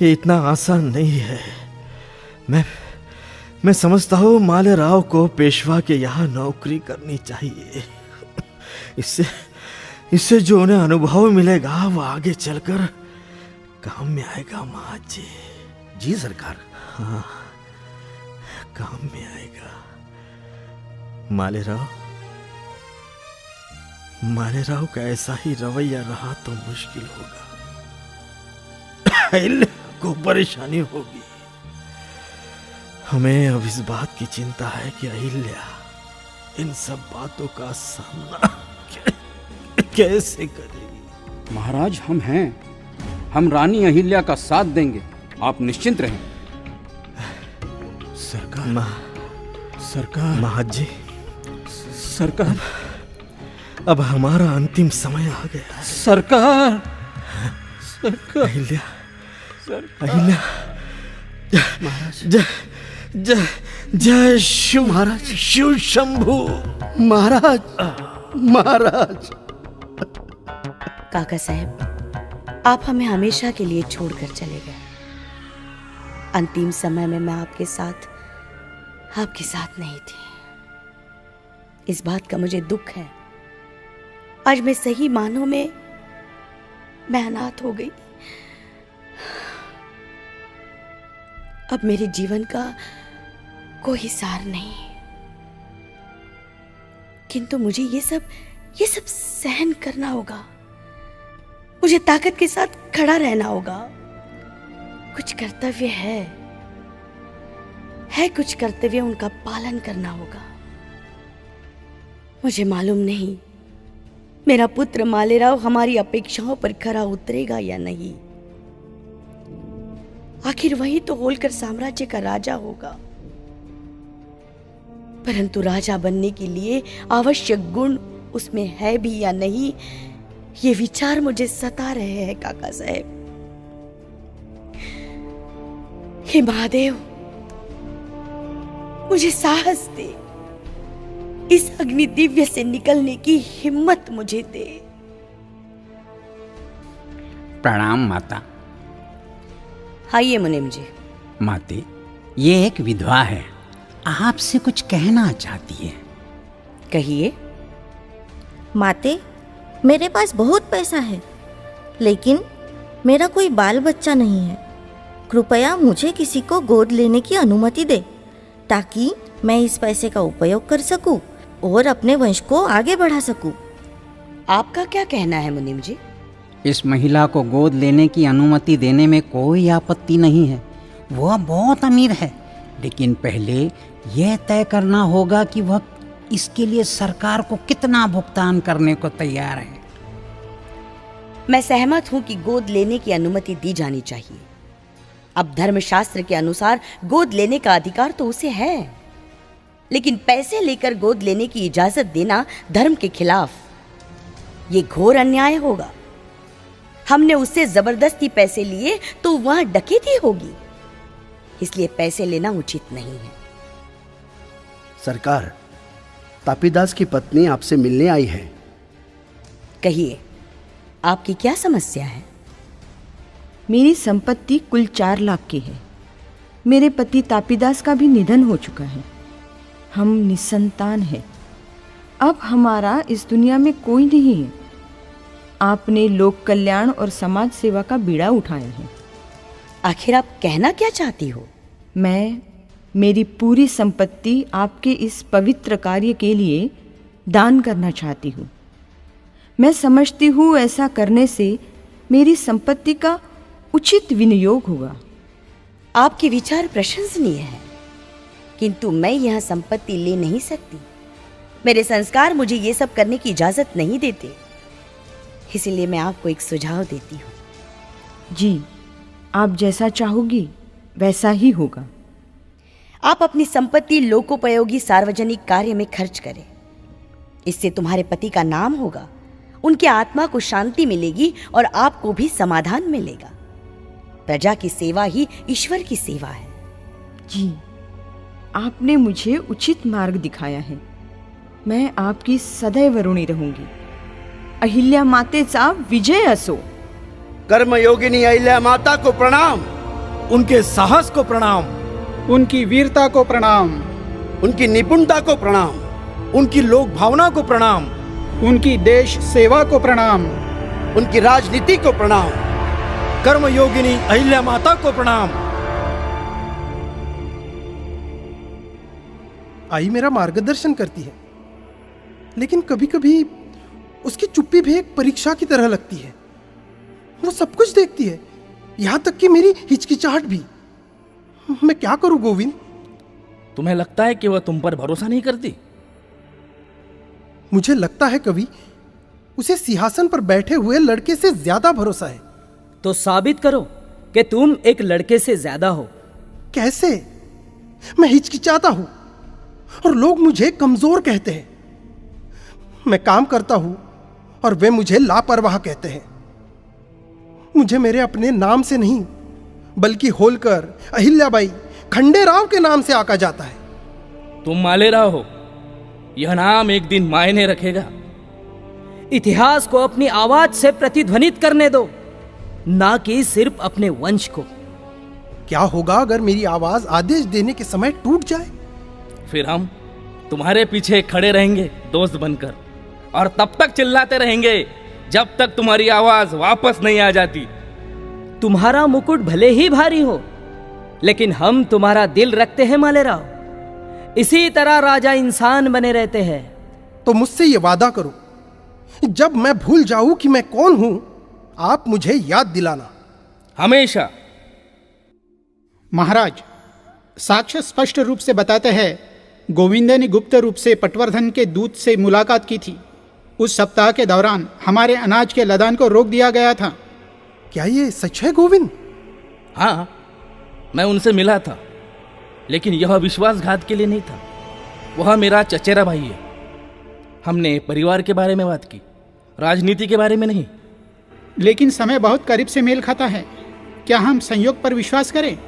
इतना आसान नहीं है। मैं समझता हूँ मालेराव को पेशवा के यहाँ नौकरी करनी चाहिए। इससे जो उन्हें अनुभव मिलेगा वो आगे चलकर काम में आएगा। महाराज जी सरकार। हाँ, काम में आएगा। मालेराव का ऐसा ही रवैया रहा तो मुश्किल होगा, अहिल्या को परेशानी होगी। हमें अब इस बात की चिंता है कि अहिल्या इन सब बातों का सामना कैसे करेगी। महाराज हम हैं, हम रानी अहिल्या का साथ देंगे, आप निश्चिंत रहें। सरकार महाजी, सरकार अब हमारा अंतिम समय आ गया है। सरकार अहिल्या जय शिव महाराज, शिव शंभू महाराज। काका साहब, आप हमें हमेशा के लिए छोड़कर चले गए। अंतिम समय में मैं आपके साथ नहीं थी। इस बात का मुझे दुख है। आज मैं सही मानों में मैं अनाथ हो गई। अब मेरे जीवन का कोई सार नहीं, किंतु मुझे ये सब सहन करना होगा। मुझे ताकत के साथ खड़ा रहना होगा। कुछ कर्तव्य है कुछ कर्तव्य, उनका पालन करना होगा। मुझे मालूम नहीं मेरा पुत्र मालेराव हमारी अपेक्षाओं पर खरा उतरेगा या नहीं। आखिर वही तो होलकर साम्राज्य का राजा होगा, परंतु राजा बनने के लिए आवश्यक गुण उसमें है भी या नहीं, ये विचार मुझे सता रहे हैं काका साहब। हे महादेव, मुझे साहस दे, इस अग्नि दिव्य से निकलने की हिम्मत मुझे दे। प्रणाम माता। आइए मुनिम जी। माते, ये एक विधवा है, आपसे कुछ कहना चाहती है। कहिए। माते, मेरे पास बहुत पैसा है, लेकिन मेरा कोई बाल बच्चा नहीं है। कृपया मुझे किसी को गोद लेने की अनुमति दे, ताकि मैं इस पैसे का उपयोग कर सकूं और अपने वंश को आगे बढ़ा सकूं। आपका क्या कहना है मुनिम जी? इस महिला को गोद लेने की अनुमति देने में कोई आपत्ति नहीं है। वह बहुत अमीर है, लेकिन पहले यह तय करना होगा कि वह इसके लिए सरकार को कितना भुगतान करने को तैयार है। मैं सहमत हूं कि गोद लेने की अनुमति दी जानी चाहिए। अब धर्मशास्त्र के अनुसार गोद लेने का अधिकार तो उसे है, लेकिन पैसे लेकर गोद लेने की इजाजत देना धर्म के खिलाफ, ये घोर अन्याय होगा। हमने उससे जबरदस्ती पैसे लिए तो वहां डकैती होगी, इसलिए पैसे लेना उचित नहीं है। सरकार, तापीदास की पत्नी आपसे मिलने आई है। कहिए, आपकी क्या समस्या है? मेरी संपत्ति कुल 4 लाख की है। मेरे पति तापीदास का भी निधन हो चुका है। हम निसंतान हैं। अब हमारा इस दुनिया में कोई नहीं है। आपने लोक कल्याण और समाज सेवा का बीड़ा उठाया है। आखिर आप कहना क्या चाहती हो? मैं मेरी पूरी संपत्ति आपके इस पवित्र कार्य के लिए दान करना चाहती हूँ। मैं समझती हूँ ऐसा करने से मेरी संपत्ति का उचित विनियोग होगा। आपके विचार प्रशंसनीय है, किंतु मैं यह संपत्ति ले नहीं सकती। मेरे संस्कार मुझे ये सब करने की इजाजत नहीं देते, इसलिए मैं आपको एक सुझाव देती हूँ। जी, आप जैसा चाहोगी वैसा ही होगा। आप अपनी संपत्ति लोकोपयोगी सार्वजनिक कार्य में खर्च करें। इससे तुम्हारे पति का नाम होगा उनकी आत्मा को शांति मिलेगी और आपको भी समाधान मिलेगा। प्रजा की सेवा ही ईश्वर की सेवा है। जी, आपने मुझे उचित मार्ग दिखाया है। मैं आपकी सदैव ऋणी रहूंगी। अहिल्या मातेचा विजय असो। कर्मयोगिनी अहिल्या माता को प्रणाम। उनके साहस को प्रणाम, उनकी वीरता को प्रणाम, उनकी निपुणता को प्रणाम, उनकी लोक भावना को प्रणाम, उनकी देश सेवा को प्रणाम, उनकी राजनीति को प्रणाम। कर्मयोगिनी अहिल्या माता को प्रणाम। आई मेरा मार्गदर्शन करती है, लेकिन कभी कभी उसकी चुप्पी भी एक परीक्षा की तरह लगती है। वो सब कुछ देखती है, यहां तक कि मेरी हिचकिचाहट भी। मैं क्या करूं गोविंद? तुम्हें लगता है कि वह तुम पर भरोसा नहीं करती? मुझे लगता है कवि, उसे सिंहासन पर बैठे हुए लड़के से ज्यादा भरोसा है। तो साबित करो कि तुम एक लड़के से ज्यादा हो। कैसे? मैं हिचकिचाता हूं और लोग मुझे कमजोर कहते हैं। मैं काम करता हूं और वे मुझे लापरवाह कहते हैं। मुझे मेरे अपने नाम से नहीं, बल्कि होलकर, अहिल्याबाई, खंडेराव के नाम से आका जाता है। तुम मालेराव हो, यह नाम एक दिन मायने रखेगा। इतिहास को अपनी आवाज से प्रतिध्वनित करने दो, ना कि सिर्फ अपने वंश को। क्या होगा अगर मेरी आवाज आदेश देने के समय टूट जाए? फिर हम तुम्हारे पीछे खड़े रहेंगे दोस्त बनकर, और तब तक चिल्लाते रहेंगे जब तक तुम्हारी आवाज वापस नहीं आ जाती। तुम्हारा मुकुट भले ही भारी हो, लेकिन हम तुम्हारा दिल रखते हैं मालेराव। इसी तरह राजा इंसान बने रहते हैं। तो मुझसे ये वादा करो, जब मैं भूल जाऊं कि मैं कौन हूं, आप मुझे याद दिलाना। हमेशा। महाराज, साक्ष्य स्पष्ट रूप से बताते हैं, गोविंद ने गुप्त रूप से पटवर्धन के दूत से मुलाकात की थी। उस सप्ताह के दौरान हमारे अनाज के लदान को रोक दिया गया था। क्या ये सच है गोविंद? हाँ, मैं उनसे मिला था, लेकिन यह विश्वासघात के लिए नहीं था। वह मेरा चचेरा भाई है। हमने परिवार के बारे में बात की, राजनीति के बारे में नहीं। लेकिन समय बहुत करीब से मेल खाता है। क्या हम संयोग पर विश्वास करें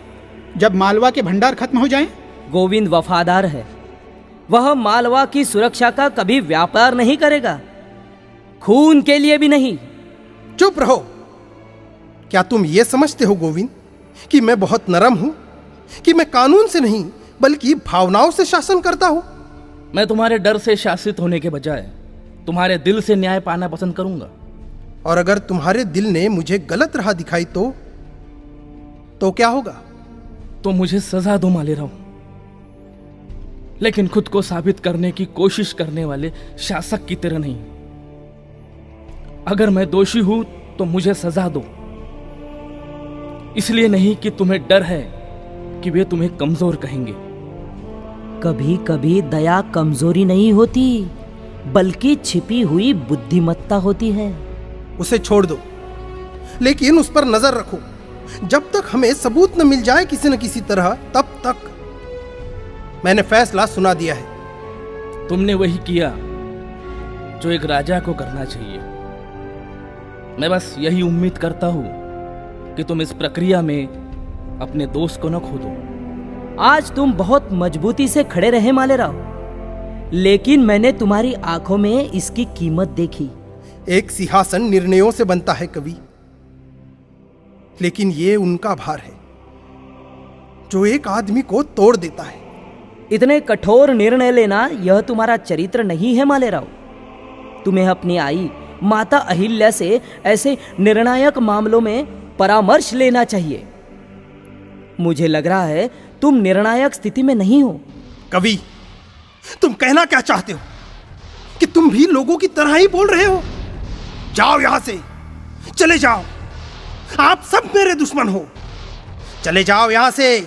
जब मालवा के भंडार खत्म हो जाएं? गोविंद वफादार है। वह मालवा की सुरक्षा का कभी व्यापार नहीं करेगा, खून के लिए भी नहीं। चुप रहो। क्या तुम ये समझते हो गोविंद कि मैं बहुत नरम हूं, कि मैं कानून से नहीं बल्कि भावनाओं से शासन करता हूं? मैं तुम्हारे डर से शासित होने के बजाय तुम्हारे दिल से न्याय पाना पसंद करूंगा। और अगर तुम्हारे दिल ने मुझे गलत राह दिखाई तो क्या होगा? तो मुझे सजा दो मालेराव, लेकिन खुद को साबित करने की कोशिश करने वाले शासक की तरह नहीं। अगर मैं दोषी हूं तो मुझे सजा दो, इसलिए नहीं कि तुम्हें डर है कि वे तुम्हें कमजोर कहेंगे। कभी कभी दया कमजोरी नहीं होती, बल्कि छिपी हुई बुद्धिमत्ता होती है। उसे छोड़ दो, लेकिन उस पर नजर रखो। जब तक हमें सबूत न मिल जाए किसी न किसी तरह, तब तक। मैंने फैसला सुना दिया है। तुमने वही किया जो एक राजा को करना चाहिए। मैं बस यही उम्मीद करता हूं कि तुम इस प्रक्रिया में अपने दोस्त को न खो दो। आज तुम बहुत मजबूती से खड़े रहे मालेराव, लेकिन मैंने तुम्हारी आंखों में इसकी कीमत देखी। एक सिंहासन निर्णयों से बनता है कवि, लेकिन ये उनका भार है जो एक आदमी को तोड़ देता है। इतने कठोर निर्णय लेना यह तुम्हारा चरित्र नहीं है मालेराव। तुम्हें अपनी आई माता अहिल्या से ऐसे निर्णायक मामलों में परामर्श लेना चाहिए। मुझे लग रहा है तुम निर्णायक स्थिति में नहीं हो। कवि, तुम कहना क्या चाहते हो? कि तुम भी लोगों की तरह ही बोल रहे हो? जाओ यहां से, चले जाओ। आप सब मेरे दुश्मन हो। चले जाओ यहां से।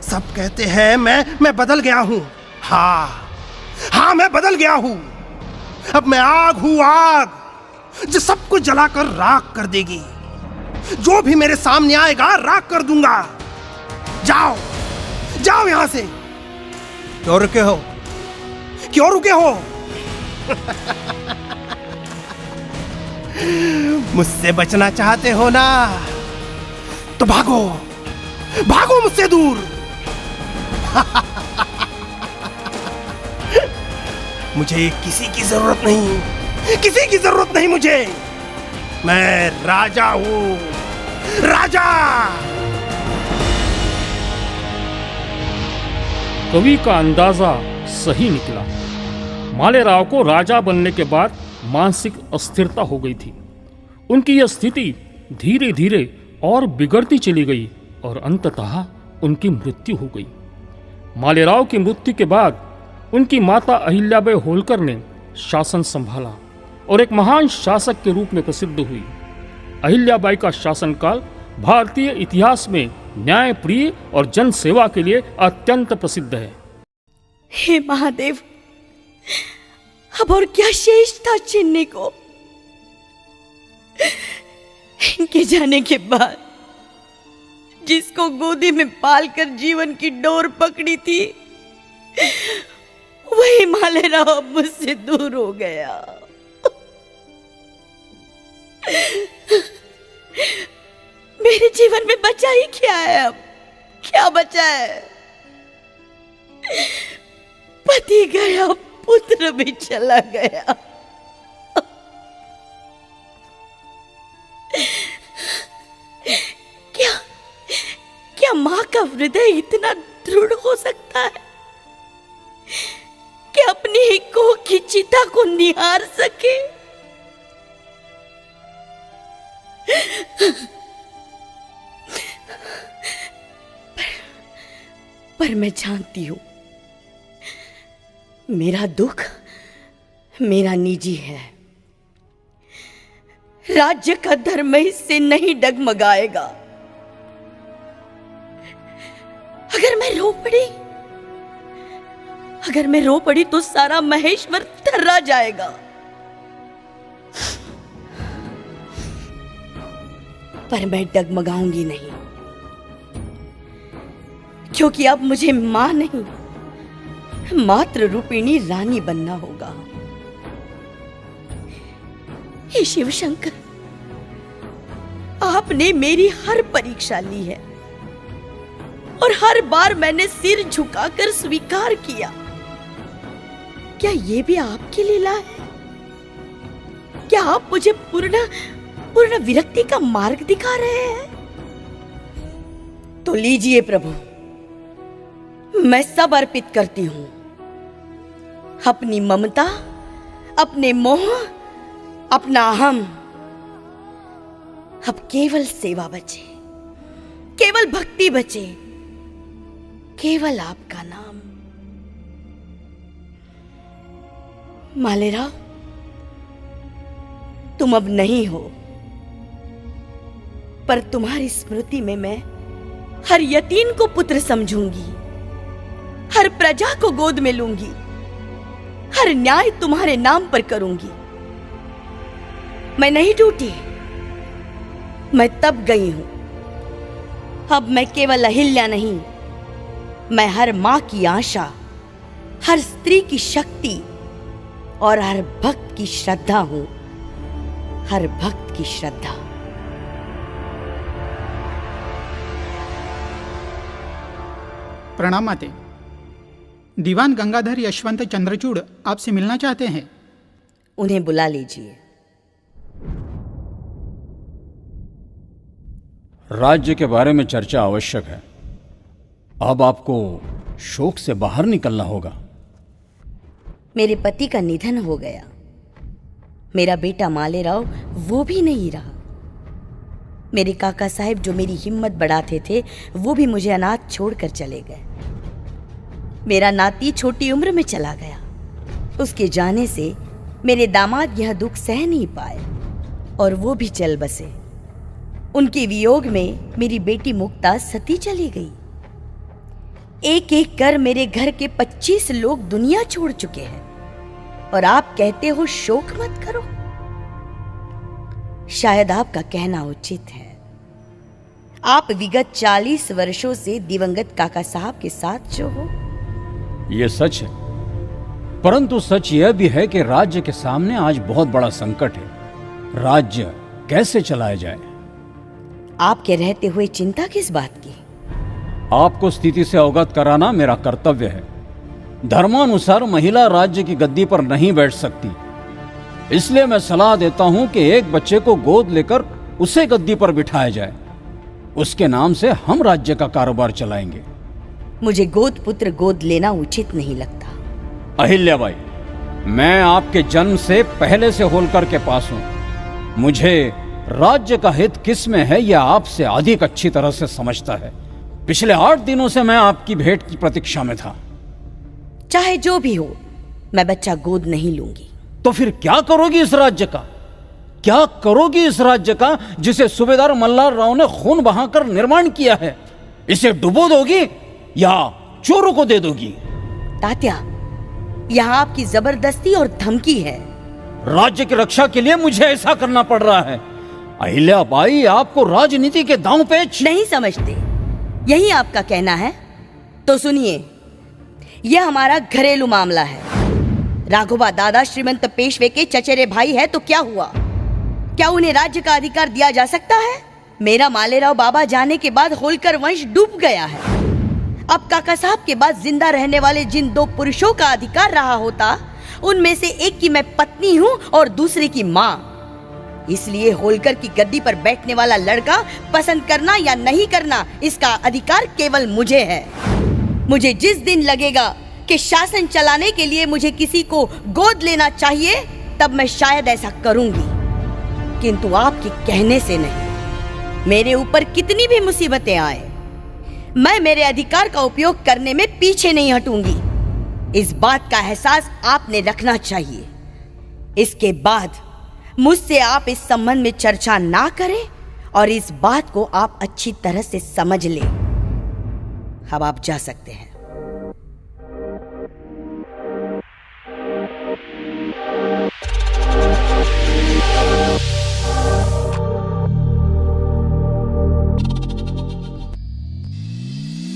सब कहते हैं मैं बदल गया हूं। हाँ, मैं बदल गया हूं। अब मैं आग हूं, आग जो सबको जलाकर राख कर देगी। जो भी मेरे सामने आएगा राख कर दूंगा। जाओ, जाओ यहां से। क्यों रुके हो? क्यों रुके हो? मुझसे बचना चाहते हो ना, तो भागो, भागो मुझसे दूर। मुझे किसी की जरूरत नहीं, किसी की जरूरत नहीं मुझे। मैं राजा हूं, राजा। कवि का अंदाजा सही निकला। मालेराव को राजा बनने के बाद मानसिक अस्थिरता हो गई थी। उनकी यह स्थिति धीरे धीरे और बिगड़ती चली गई और अंततः उनकी मृत्यु हो गई। मालेराव की मृत्यु के बाद उनकी माता अहिल्याबाई होलकर ने शासन संभाला और एक महान शासक के रूप में प्रसिद्ध हुई। अहिल्याबाई का शासनकाल भारतीय इतिहास में न्यायप्रिय और जन सेवा के लिए अत्यंत प्रसिद्ध है। हे महादेव, अब और क्या शेष था छीनने को? इनके जाने के बाद जिसको गोदी में पालकर जीवन की डोर पकड़ी थी, वही मालेराव अब मुझसे दूर हो गया। मेरे जीवन में बचा ही क्या है? अब क्या बचा है? पति गया, पुत्र भी चला गया। क्या मां का हृदय इतना दृढ़ हो सकता है कि अपनी ही कोख की चिता को निहार सके? पर मैं जानती हूं, मेरा दुख मेरा निजी है। राज्य का धर्म इससे नहीं डगमगाएगा। अगर मैं रो पड़ी तो सारा महेश्वर थर्रा जाएगा। पर मैं डगमगाऊंगी नहीं, क्योंकि अब मुझे मां नहीं, मातृ रूपिणी रानी बनना होगा। हे शिव शंकर, आपने मेरी हर परीक्षा ली है और हर बार मैंने सिर झुकाकर स्वीकार किया। क्या ये भी आपकी लीला है? क्या आप मुझे पूर्ण विरक्ति का मार्ग दिखा रहे हैं? तो लीजिए प्रभु, मैं सब अर्पित करती हूं। अपनी ममता, अपने मोह, अपना अहम। अब केवल सेवा बचे, केवल भक्ति बचे, केवल आपका नाम। मालेराव, तुम अब नहीं हो, पर तुम्हारी स्मृति में मैं हर यतीम को पुत्र समझूंगी, हर प्रजा को गोद में लूंगी, हर न्याय तुम्हारे नाम पर करूंगी। मैं नहीं टूटी, मैं तब गई हूं। अब मैं केवल अहिल्या नहीं, मैं हर मां की आशा, हर स्त्री की शक्ति और हर भक्त की श्रद्धा हूं। हर भक्त की श्रद्धा। प्रणाम माते। दीवान गंगाधर यशवंत चंद्रचूड़ आपसे मिलना चाहते हैं। उन्हें बुला लीजिए। राज्य के बारे में चर्चा आवश्यक है। अब आपको शोक से बाहर निकलना होगा। मेरे पति का निधन हो गया। मेरा बेटा मालेराव वो भी नहीं रहा। मेरे काका साहब जो मेरी हिम्मत बढ़ाते थे, वो भी मुझे अनाथ छोड़कर चले गए। मेरा नाती छोटी उम्र में चला गया। उसके जाने से मेरे दामाद यह दुख सह नहीं पाए और वो भी चल बसे। उनके वियोग में मेरी बेटी मुक्ता सती चली गई। एक एक कर मेरे घर के 25 लोग दुनिया छोड़ चुके हैं और आप कहते हो शोक मत करो। शायद आपका कहना उचित है। आप विगत 40 वर्षों से दिवंगत काका साहब के साथ जो हो। ये सच है, परंतु सच यह भी है कि राज्य के सामने आज बहुत बड़ा संकट है। राज्य कैसे चलाया जाए। आपके रहते हुए चिंता किस बात की? आपको स्थिति से अवगत कराना मेरा कर्तव्य है। धर्मानुसार महिला राज्य की गद्दी पर नहीं बैठ सकती, इसलिए मैं सलाह देता हूं कि एक बच्चे को गोद लेकर उसे गद्दी पर बिठाया जाए। उसके नाम से हम राज्य का कारोबार चलाएंगे। मुझे गोद पुत्र गोद लेना उचित नहीं लगता। अहिल्याबाई, मैं आपके जन्म से पहले से होलकर के पास हूं। मुझे राज्य का हित किस में है यह आपसे अधिक अच्छी तरह से समझता है। पिछले 8 दिनों से मैं आपकी भेंट की प्रतीक्षा में था। चाहे जो भी हो, मैं बच्चा गोद नहीं लूंगी। तो फिर क्या करोगी इस राज्य का? क्या करोगी इस राज्य का जिसे सूबेदार मल्हार राव ने खून बहाकर निर्माण किया है? इसे डुबो दोगी या चोरों को दे दोगी? तात्या, यहाँ आपकी जबरदस्ती और धमकी है। राज्य की रक्षा के लिए मुझे ऐसा करना पड़ रहा है। अहिल्याबाई, आपको राजनीति के दांव पेच नहीं समझते, यही आपका कहना है? तो सुनिए, यह हमारा घरेलू मामला है। राघोबा दादा श्रीमंत पेशवे के चचेरे भाई है तो क्या हुआ? क्या उन्हें राज्य का अधिकार दिया जा सकता है? मेरा मालेराव बाबा जाने के बाद होलकर वंश डूब गया है। अब काका साहब के बाद जिंदा रहने वाले जिन 2 पुरुषों का अधिकार रहा होता, उनमें से एक की मैं पत्नी हूं और दूसरे की मां। इसलिए होलकर की गद्दी पर बैठने वाला लड़का पसंद करना या नहीं करना, इसका अधिकार केवल मुझे है। मुझे जिस दिन लगेगा कि शासन चलाने के लिए मुझे किसी को गोद लेना चाहिए, तब मैं शायद ऐसा करूंगी, किंतु आपके कहने से नहीं। मेरे ऊपर कितनी भी मुसीबतें आए, मैं मेरे अधिकार का उपयोग करने में पीछे नहीं हटूंगी। इस बात का एहसास आपने रखना चाहिए। इसके बाद मुझसे आप इस संबंध में चर्चा ना करें और इस बात को आप अच्छी तरह से समझ लें। अब आप जा सकते हैं।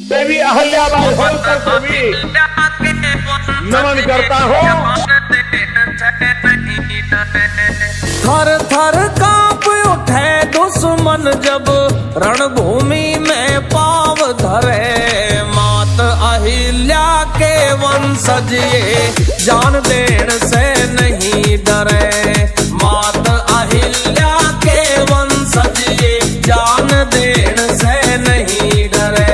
देवी अहिल्याबाई होलकर को भी नमन करता हूँ। थर थर कांप उठे दुश्मन जब रणभूमि में पांव धरे। मात अहिल्या के वंशज ये जान देण से नहीं डरे। मात अहिल्या के वंशज ये जान देण से नहीं डरे।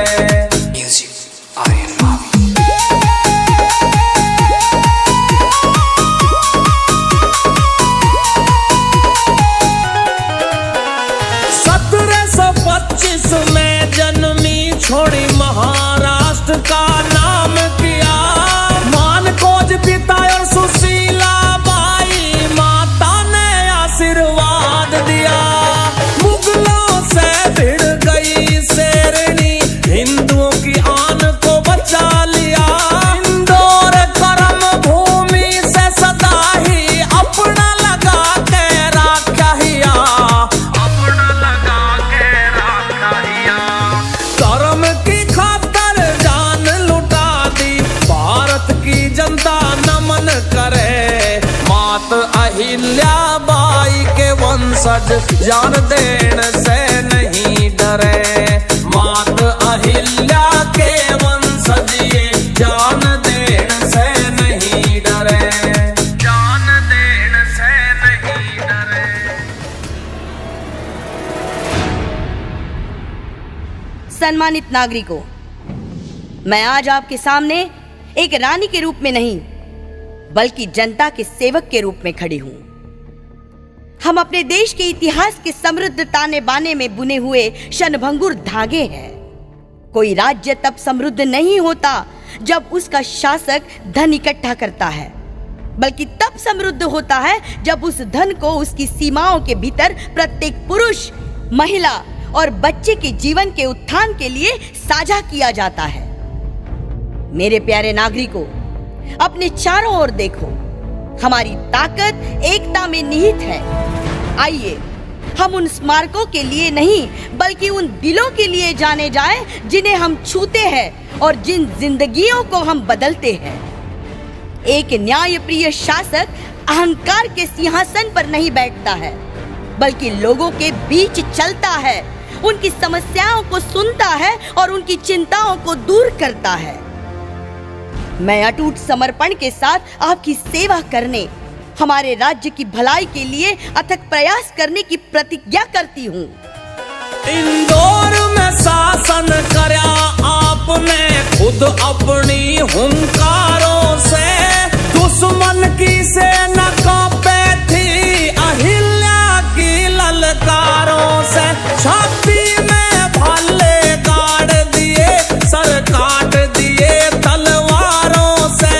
में जन्मी छोड़ी महाराष्ट्र का नाम किया। मानकोज पिता और सुशीला बाई माता ने आशीर्वाद दिया। मुगलों से भिड़ गई शेरनी, हिंदुओं की आन को बचा लिया। इंदौर कर्म भूमि से सदा ही अपना लगा के रखा हिया। अपना लगा के धर्म की खातर जान लुटा दी, भारत की जनता नमन करे। मात अहिल्याबाई के वंशज जान देण से नहीं डरे। मात अहिल्या के वंशज ये जान देण से नहीं डरे। जान देण से नहीं डरे। सम्मानित नागरिकों, मैं आज आपके सामने एक रानी के रूप में नहीं, बल्कि जनता के सेवक के रूप में खड़ी हूं। हम अपने देश के इतिहास के समृद्ध ताने बाने में बुने हुए क्षणभंगुर धागे हैं। कोई राज्य तब समृद्ध नहीं होता जब उसका शासक धन इकट्ठा करता है, बल्कि तब समृद्ध होता है जब उस धन को उसकी सीमाओं के भीतर प्रत्येक पुरुष, महिला और बच्चे के जीवन के उत्थान के लिए साझा किया जाता है। मेरे प्यारे नागरिकों, अपने चारों ओर देखो, हमारी ताकत एकता में निहित है। आइए हम उन स्मारकों के लिए नहीं, बल्कि उन दिलों के लिए जाने जाएं जिन्हें हम छूते हैं और जिन जिंदगियों को हम बदलते हैं। एक न्यायप्रिय शासक अहंकार के सिंहासन पर नहीं बैठता है, बल्कि लोगों के बीच चलता है, उनकी समस्याओं को सुनता है और उनकी चिंताओं को दूर करता है। मैं अटूट समर्पण के साथ आपकी सेवा करने, हमारे राज्य की भलाई के लिए अथक प्रयास करने की प्रतिज्ञा करती हूँ। इंदौर में शासन करया आपने खुद अपनी हुंकारों से, दुश्मन की सेना कांपे थी अहिल्या की ललकारों से। छाती में भाले गाड़ दिए, सर काट दिए तलवारों से,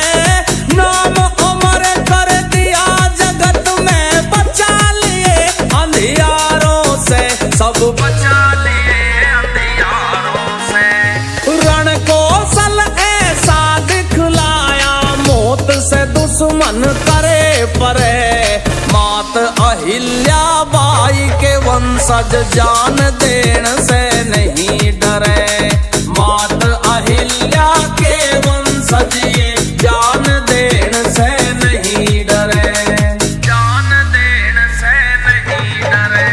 नाम अमर कर दिया जगत में, बचा लिए अंधियारों से, सब बचा लिए अंधियारों से। रण कौशल ऐसा दिखलाया, मौत से दुश्मन करे परे, मात अहिल्या बाई के वंशज जान देन से नहीं डरे। मात अहिल्या के वंशज ये जान देन से नहीं डरे, जान देन से नहीं डरे।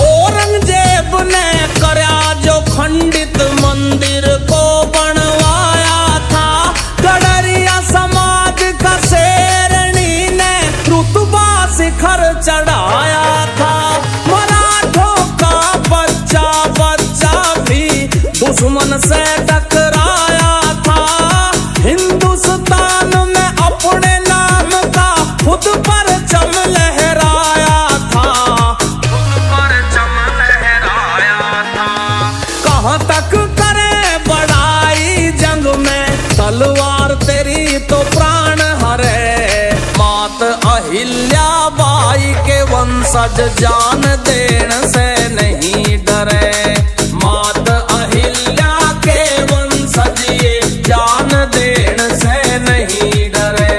औरंगजेब ने करया जो खंडित मंदिर को बनवाया था, गडरिया समाज का शेरनी ने रुतबा शिखर चढ़ाया था। मराठों का बच्चा बच्चा भी दुश्मन से टकराया था, हिंदुस्तान में अपने नाम का खुद परचम लहराया था, खुद परचम लहराया था। कहाँ तक करे बड़ाई जंग में, तलवार तेरी तो प्राण हरे। मात अहिल्या बाई के वंशज जान देन से नहीं डरे। मात अहिल्या के वंशज ये जान देन से नहीं डरे,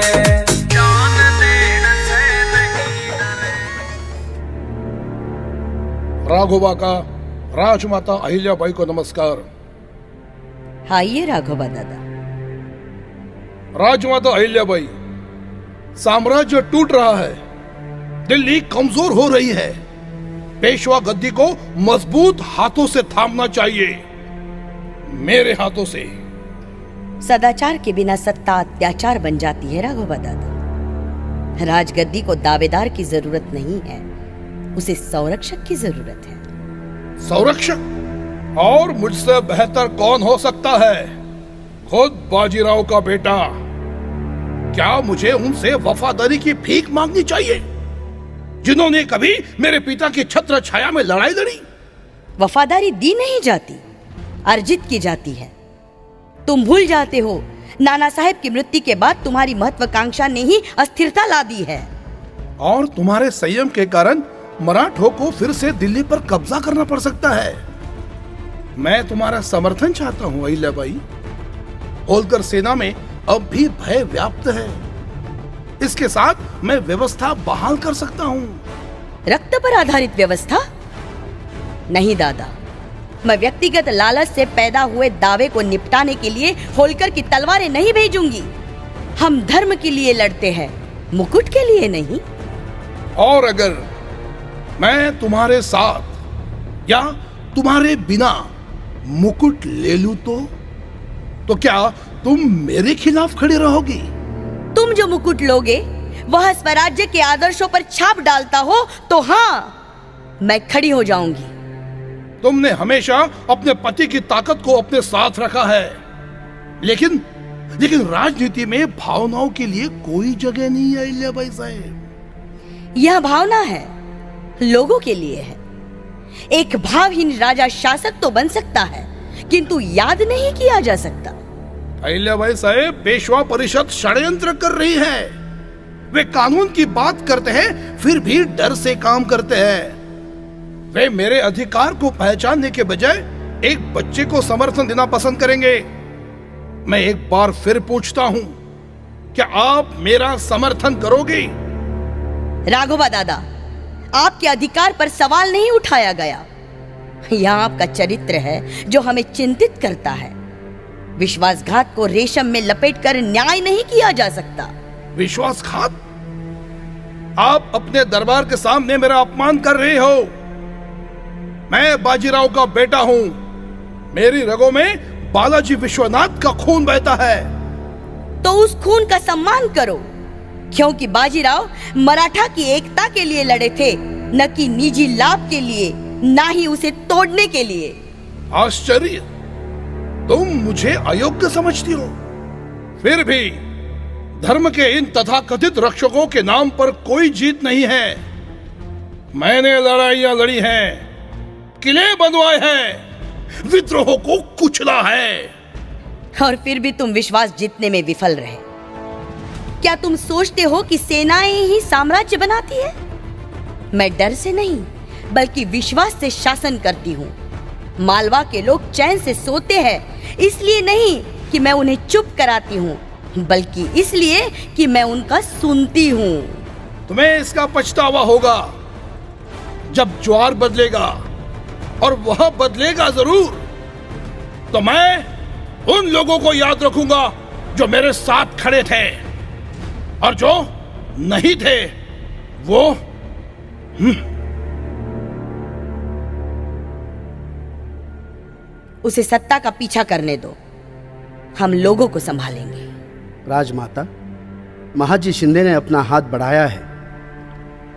जान देन से नहीं डरे। राघोबा का राजमाता अहिल्याबाई को नमस्कार। आइए राघोबा दादा। राजमाता अहिल्याबाई, साम्राज्य टूट रहा है, दिल्ली कमजोर हो रही है, पेशवा गद्दी को मजबूत हाथों से थामना चाहिए, मेरे हाथों से। सदाचार के बिना सत्ता अत्याचार बन जाती है राघोबा दादा। राजगद्दी को दावेदार की जरूरत नहीं है, उसे संरक्षक की जरूरत है। संरक्षक? और मुझसे बेहतर कौन हो सकता है? खुद बाजीराव का बेटा। क्या मुझे उनसे वफादारी की भीख मांगनी चाहिए, जिन्होंने कभी मेरे पिता की छत्र छाया में लड़ाई लड़ी? वफादारी दी नहीं जाती, अर्जित की जाती है। तुम भूल जाते हो, नाना साहेब की मृत्यु के बाद तुम्हारी महत्वाकांक्षा ने ही अस्थिरता ला दी है। और तुम्हारे संयम के कारण मराठों को फिर से दिल्ली पर कब्जा करना पड़ सकता है। मैं तुम्हारा समर्थन चाहता हूँ अहिल्याबाई। होलकर सेना में अब भी भय व्याप्त है, इसके साथ मैं व्यवस्था बहाल कर सकता हूँ। रक्त पर आधारित व्यवस्था? नहीं दादा, मैं व्यक्तिगत लालच से पैदा हुए दावे को निपटाने के लिए होलकर की तलवारें नहीं भेजूंगी। हम धर्म के लिए लड़ते हैं, मुकुट के लिए नहीं। और अगर मैं तुम्हारे साथ या तुम्हारे बिना मुकुट ले लूं तो क्या तुम मेरे खिलाफ खड़े रहोगी? तुम जो मुकुट लोगे वह स्वराज्य के आदर्शों पर छाप डालता हो तो हाँ, मैं खड़ी हो जाऊंगी। तुमने हमेशा अपने पति की ताकत को अपने साथ रखा है, लेकिन राजनीति में भावनाओं के लिए कोई जगह नहीं है अहिल्याबाई साहब। यह भावना है, लोगों के लिए है। एक भावहीन राजा शासक तो बन सकता है, किंतु याद नहीं किया जा सकता। अहिल्याबाई साहब, पेशवा परिषद षड्यंत्र कर रही है। वे कानून की बात करते हैं, फिर भी डर से काम करते हैं। वे मेरे अधिकार को पहचानने के बजाय एक बच्चे को समर्थन देना पसंद करेंगे। मैं एक बार फिर पूछता हूँ, क्या आप मेरा समर्थन करोगे? राघोबा दादा, आपके अधिकार पर सवाल नहीं उठाया गया। यह आपका चरित्र है जो हमें चिंतित करता है। विश्वासघात को रेशम में लपेटकर न्याय नहीं किया जा सकता। विश्वासघात? आप अपने दरबार के सामने मेरा अपमान कर रहे हो। मैं बाजीराव का बेटा हूं। मेरी रगों में बालाजी विश्वनाथ का खून बहता है। तो उस खून का सम्मान करो, क्योंकि बाजीराव मराठा की एकता के लिए लड़े थे, न कि निजी लाभ के लिए, ना ही उसे तोड़ने के लिए। आश्चर्य, तुम मुझे अयोग्य समझती हो। फिर भी धर्म के इन तथाकथित रक्षकों के नाम पर कोई जीत नहीं है। मैंने लड़ाइयां लड़ी हैं, किले बनवाए हैं, विद्रोहों को कुचला है। और फिर भी तुम विश्वास जीतने में विफल रहे। क्या तुम सोचते हो कि सेनाएं ही साम्राज्य बनाती है? मैं डर से नहीं, बल्कि विश्वास से शासन करती हूँ। मालवा के लोग चैन से सोते हैं, इसलिए नहीं कि मैं उन्हें चुप कराती हूँ, बल्कि इसलिए कि मैं उनका सुनती हूँ। तुम्हें इसका पछतावा होगा जब ज्वार बदलेगा, और वह बदलेगा जरूर। तो मैं उन लोगों को याद रखूंगा जो मेरे साथ खड़े थे, और जो नहीं थे वो उसे सत्ता का पीछा करने दो, हम लोगों को संभालेंगे। राजमाता, महाजी शिंदे ने अपना हाथ बढ़ाया है।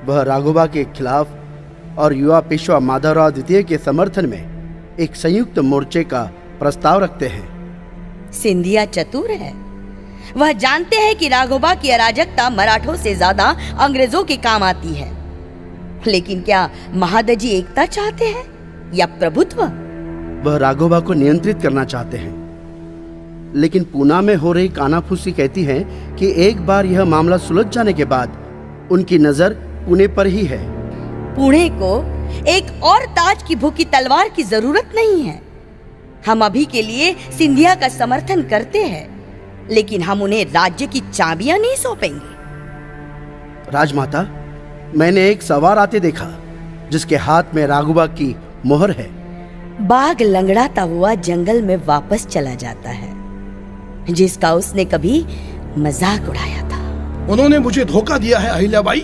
वह राघोबा के खिलाफ और युवा पेशवा माधवराव द्वितीय के समर्थन में एक संयुक्त मोर्चे का प्रस्ताव रखते हैं। सिंधिया चतुर है। वह जानते हैं कि राघोबा की अराजकता मराठों से ज्यादा अंग्रेजों के काम आती है। लेकिन क्या महादजी एकता चाहते हैं या प्रभुत्व? वह राघोबा को नियंत्रित करना चाहते हैं। लेकिन पूना में हो रही कानाफूसी कहती है कि एक बार यह मामला सुलझ जाने के बाद उनकी नजर पुणे पर ही है। पुणे को एक और ताज की भूखी तलवार की जरूरत नहीं है। हम अभी के लिए सिंधिया का समर्थन करते हैं, लेकिन हम उन्हें राज्य की चाबियां नहीं सौंपेंगे। राजमाता, मैंने एक सवार आते देखा जिसके हाथ में राघोबा की मोहर है। बाघ लंगड़ाता हुआ जंगल में वापस चला जाता है, जिसका उसने कभी मजाक उड़ाया था। उन्होंने मुझे धोखा दिया है अहिल्याबाई।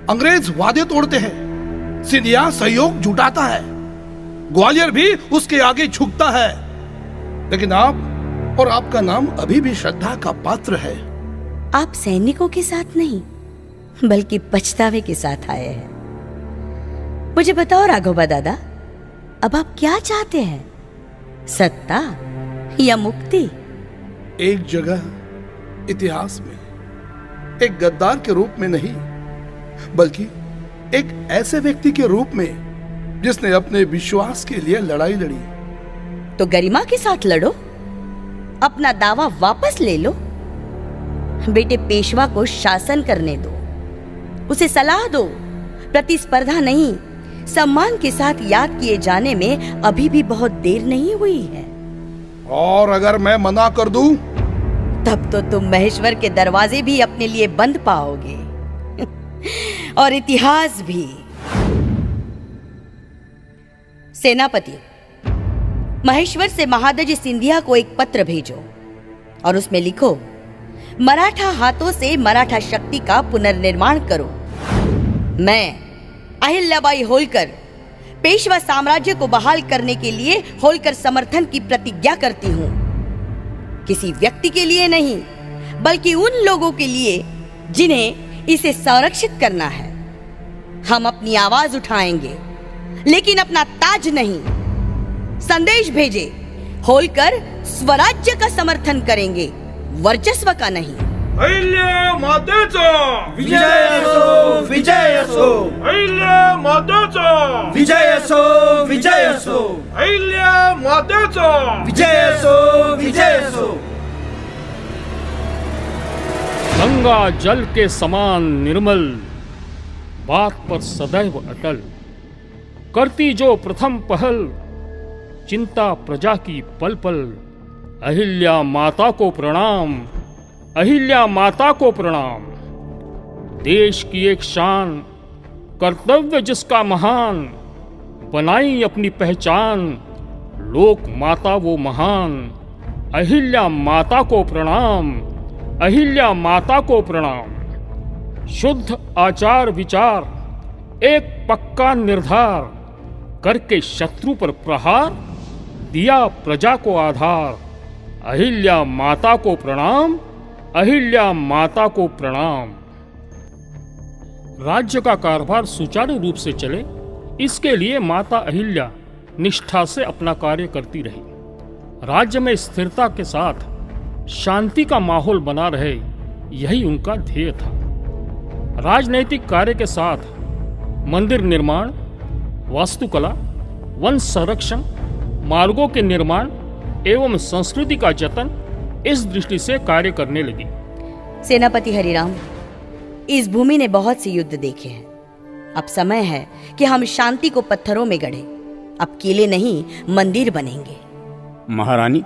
अंग्रेज वादे तोड़ते हैं, सिंधिया सहयोग जुटाता है, ग्वालियर भी उसके आगे झुकता है। लेकिन आप और आपका नाम अभी भी श्रद्धा का पात्र है। आप सैनिकों के साथ नहीं, बल्कि पछतावे के साथ आए हैं। मुझे बताओ राघोबा दादा, अब आप क्या चाहते हैं? सत्ता या मुक्ति? एक जगह इतिहास में एक गद्दार के रूप में नहीं, बल्कि एक ऐसे व्यक्ति के रूप में जिसने अपने विश्वास के लिए लड़ाई लड़ी। तो गरिमा के साथ लड़ो, अपना दावा वापस ले लो। बेटे पेशवा को शासन करने दो, उसे सलाह दो, प्रतिस्पर्धा नहीं, सम्मान के साथ याद किए जाने में अभी भी बहुत देर नहीं हुई है। और अगर मैं मना कर दूं? तब तो तुम महेश्वर के दरवाजे भी अपने लिए बंद पाओगे और इतिहास भी। सेनापति, महेश्वर से महादजी सिंधिया को एक पत्र भेजो और उसमें लिखो, मराठा हाथों से मराठा शक्ति का पुनर्निर्माण करो। मैं अहिल्याबाई होलकर पेशवा साम्राज्य को बहाल करने के लिए होलकर समर्थन की प्रतिज्ञा करती हूँ। किसी व्यक्ति के लिए नहीं, बल्कि उन लोगों के लिए जिन्हें इसे संरक्षित करना है। हम अपनी आवाज उठाएंगे, लेकिन अपना ताज नहीं। संदेश भेजे, होलकर स्वराज्य का समर्थन करेंगे, वर्चस्व का नहीं। अहिल्या मातेचा विजय असो, विजय असो। अहिल्या मातेचा विजय असो, विजय असो। अहिल्या मातेचा विजय असो, विजय असो। गंगा जल के समान निर्मल, बात पर सदैव अटल, करती जो प्रथम पहल, चिंता प्रजा की पल पल। अहिल्या माता को प्रणाम, अहिल्या माता को प्रणाम। देश की एक शान, कर्तव्य जिसका महान, बनाई अपनी पहचान। लोक माता वो महान, अहिल्या माता को प्रणाम, अहिल्या माता को प्रणाम। शुद्ध आचार विचार, एक पक्का निर्धार, करके शत्रु पर प्रहार, दिया प्रजा को आधार। अहिल्या माता को प्रणाम, अहिल्या माता को प्रणाम। राज्य का कारोबार सुचारू रूप से चले, इसके लिए माता अहिल्या निष्ठा से अपना कार्य करती रही। राज्य में स्थिरता के साथ शांति का माहौल बना रहे, यही उनका ध्येय था। राजनैतिक कार्य के साथ मंदिर निर्माण, वास्तुकला, वन संरक्षण, मार्गों के निर्माण एवं संस्कृति का जतन इस दृष्टि से कार्य करने लगी। सेनापति हरिराम, इस भूमि ने बहुत से युद्ध देखे हैं। अब समय है कि हम शांति को पत्थरों में गढ़े। अब किले नहीं, मंदिर बनेंगे। महारानी,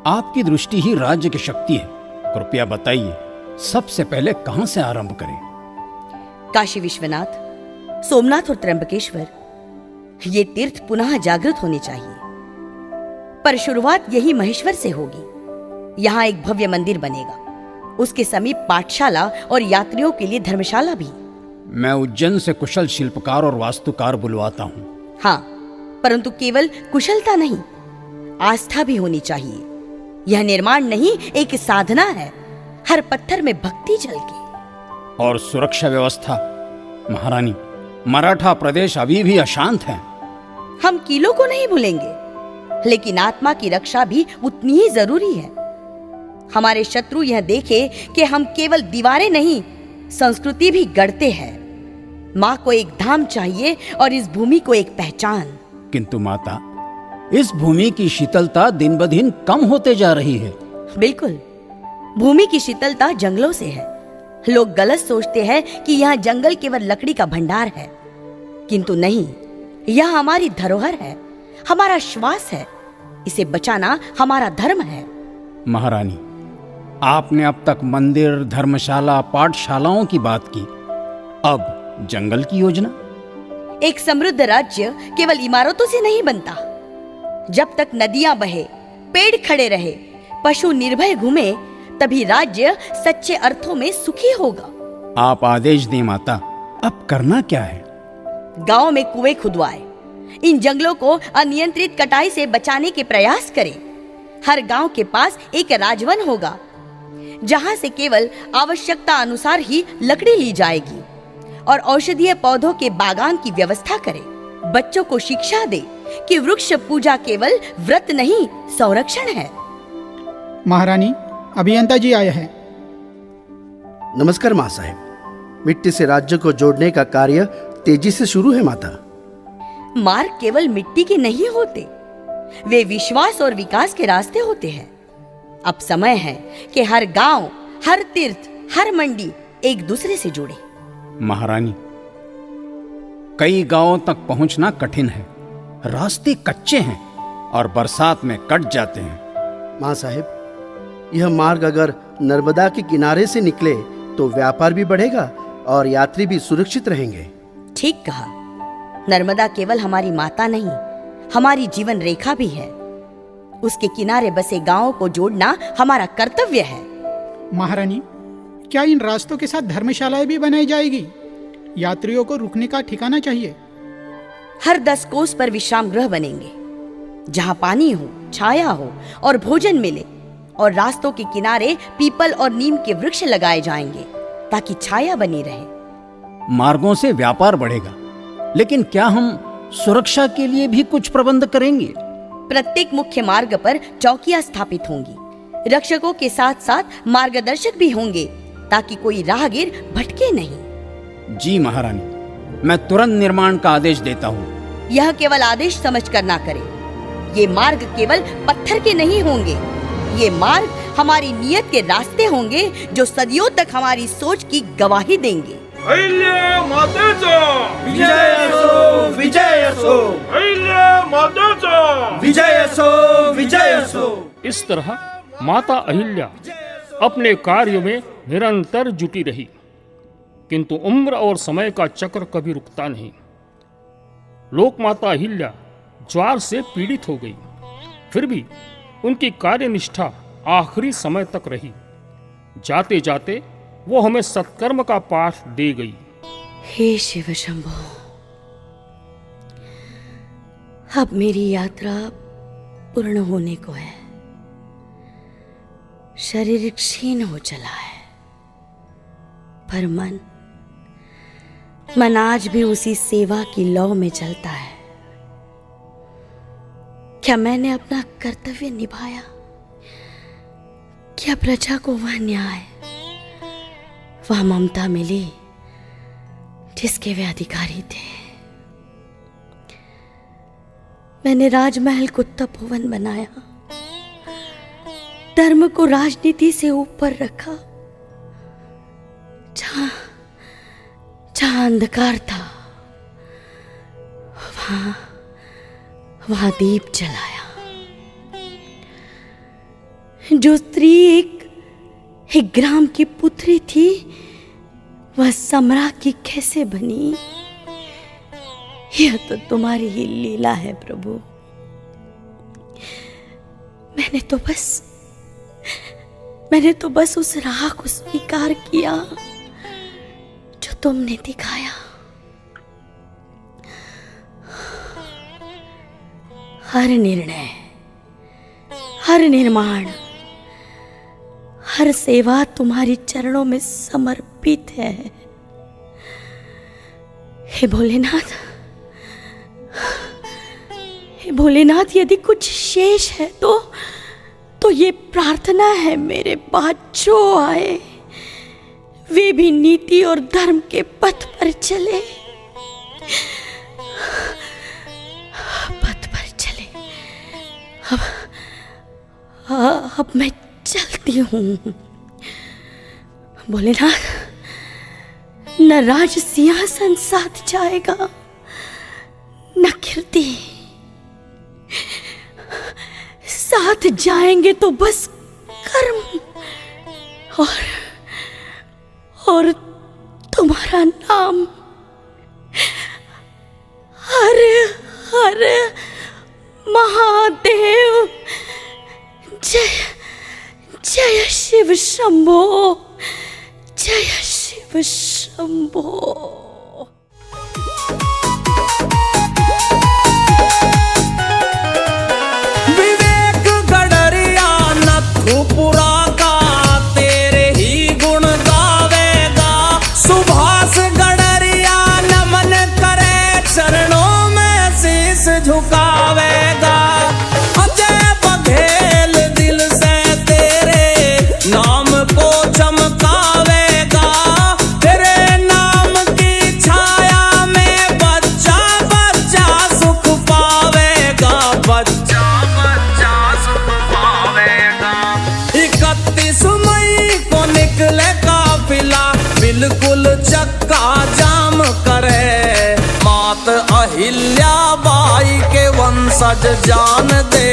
आपकी दृष्टि ही राज्य की शक्ति है। कृपया बताइए, सबसे पहले कहां से आरंभ करें? काशी विश्वनाथ, सोमनाथ और त्र्यंबकेश्वर, ये तीर्थ पुनः जागृत होने चाहिए। पर शुरुआत यही महेश्वर से होगी। यहाँ एक भव्य मंदिर बनेगा, उसके समीप पाठशाला और यात्रियों के लिए धर्मशाला भी। मैं उज्जैन से कुशल शिल्पकार और वास्तुकार बुलवाता हूँ। हाँ, परंतु केवल कुशलता नहीं, आस्था भी होनी चाहिए। यह निर्माण नहीं, एक साधना है, हर पत्थर में भक्ति झलके। और सुरक्षा व्यवस्था? महारानी, मराठा प्रदेश अभी भी अशांत है। हम किलों को नहीं भूलेंगे, लेकिन आत्मा की रक्षा भी उतनी ही जरूरी है। हमारे शत्रु यह देखे कि हम केवल दीवारें नहीं, संस्कृति भी गढ़ते हैं। माँ को एक धाम चाहिए और इस भूमि को एक पहचान। किंतु माता, इस भूमि की शीतलता दिन ब दिन कम होते जा रही है। बिल्कुल, भूमि की शीतलता जंगलों से है। लोग गलत सोचते हैं कि यहाँ जंगल केवल लकड़ी का भंडार है, किंतु नहीं, यह हमारी धरोहर है, हमारा श्वास है। इसे बचाना हमारा धर्म है। महारानी, आपने अब तक मंदिर, धर्मशाला, पाठशालाओं की बात की, अब जंगल की योजना? एक समृद्ध राज्य केवल इमारतों से नहीं बनता। जब तक नदियां बहे, पेड़ खड़े रहे, पशु निर्भय घूमे, तभी राज्य सच्चे अर्थों में सुखी होगा। आप आदेश दें माता, अब करना क्या है? गांव में कुएं खुदवाए, इन जंगलों को अनियंत्रित कटाई से बचाने के प्रयास करें। हर गांव के पास एक राजवन होगा, जहां से केवल आवश्यकता अनुसार ही लकड़ी ली जाएगी, और औषधीय पौधों के बागान की व्यवस्था करें। बच्चों को शिक्षा दे कि वृक्ष पूजा केवल व्रत नहीं, संरक्षण है। महारानी, अभियंता जी आए हैं। नमस्कार माँ साहेब। मिट्टी से राज्य को जोड़ने का कार्य तेजी से शुरू है माता। मार्ग केवल मिट्टी के नहीं होते, वे विश्वास और विकास के रास्ते होते हैं। अब समय है कि हर गांव, हर तीर्थ, हर मंडी एक दूसरे से जुड़े। महारानी, कई गांवों तक पहुंचना कठिन है, रास्ते कच्चे हैं और बरसात में कट जाते हैं। माँ साहेब, यह मार्ग अगर नर्मदा के किनारे से निकले तो व्यापार भी बढ़ेगा और यात्री भी सुरक्षित रहेंगे। ठीक कहा। नर्मदा केवल हमारी माता नहीं, हमारी जीवन रेखा भी है। उसके किनारे बसे गांवों को जोड़ना हमारा कर्तव्य है। महारानी, क्या इन रास्तों के साथ धर्मशालाएं भी बनाई जाएगी? यात्रियों को रुकने का ठिकाना चाहिए। हर 10 कोस पर विश्राम गृह बनेंगे, जहां पानी हो, छाया हो और भोजन मिले। और रास्तों के किनारे पीपल और नीम के वृक्ष लगाए जाएंगे, ताकि छाया बनी रहे। मार्गों से व्यापार बढ़ेगा, लेकिन क्या हम सुरक्षा के लिए भी कुछ प्रबंध करेंगे? प्रत्येक मुख्य मार्ग पर चौकियां स्थापित होंगी। रक्षकों के साथ साथ मार्गदर्शक भी होंगे, ताकि कोई राहगीर भटके नहीं। जी महारानी, मैं तुरंत निर्माण का आदेश देता हूँ। यह केवल आदेश समझ कर ना करें। ये मार्ग केवल पत्थर के नहीं होंगे, ये मार्ग हमारी नियत के रास्ते होंगे, जो सदियों तक हमारी सोच की गवाही देंगे। अहिल्या मातेचा विजय असो, विजय असो, अहिल्या मातेचा विजय असो, विजय असो। इस तरह माता अहिल्या अपने कार्य में निरंतर जुटी रही, किंतु उम्र और समय का चक्र कभी रुकता नहीं। लोकमाता अहिल्या ज्वार से पीड़ित हो गई, फिर भी उनकी कार्यनिष्ठा आखिरी समय तक रही। जाते जाते वो हमें सत्कर्म का पाठ दे गई। हे शिव शंभो, अब मेरी यात्रा पूर्ण होने को है। शरीर क्षीण हो चला है, पर मन आज भी उसी सेवा की लौ में चलता है। क्या मैंने अपना कर्तव्य निभाया? क्या प्रजा को वह न्याय, वह ममता मिली जिसके वे अधिकारी थे? मैंने राजमहल को तपोवन बनाया, धर्म को राजनीति से ऊपर रखा। जहां अंधकार था वहां दीप जलाया। जो स्त्री एक ग्राम की पुत्री थी, वह सम्राट की कैसे बनी? यह तो तुम्हारी ही लीला है प्रभु। मैंने तो बस उस राह को स्वीकार किया जो तुमने दिखाया। हर निर्णय, हर निर्माण, हर सेवा तुम्हारी चरणों में समर्पित है। हे भोलेनाथ, यदि कुछ शेष है तो ये प्रार्थना है, मेरे बाद जो आए वे भी नीति और धर्म के पथ पर चले। अब मैं चलती हूँ। भोलेनाथ, न राज सिंहासन साथ जाएगा, न कीर्ति। साथ जाएंगे तो बस कर्म और तुम्हारा नाम। हर हर महादेव। जय जय शिव शंभो, जय शिव शंभो। विवेक गडरिया नथुपुरा का तेरे ही गुण गावेगा। सुभाष गडरिया नमन करे, चरणों में शीश झुकावेगा। अजय बघेल दिल से तेरे नाम को चमकावेगा। तेरे नाम की छाया में बच्चा बच्चा सुख पावेगा, बच्चा बच्चा सुख पावेगा। 31 मई को निकले काफिला, बिल्कुल चक्का जाम करे। मात अहिल्या बाई के वंशज जान दे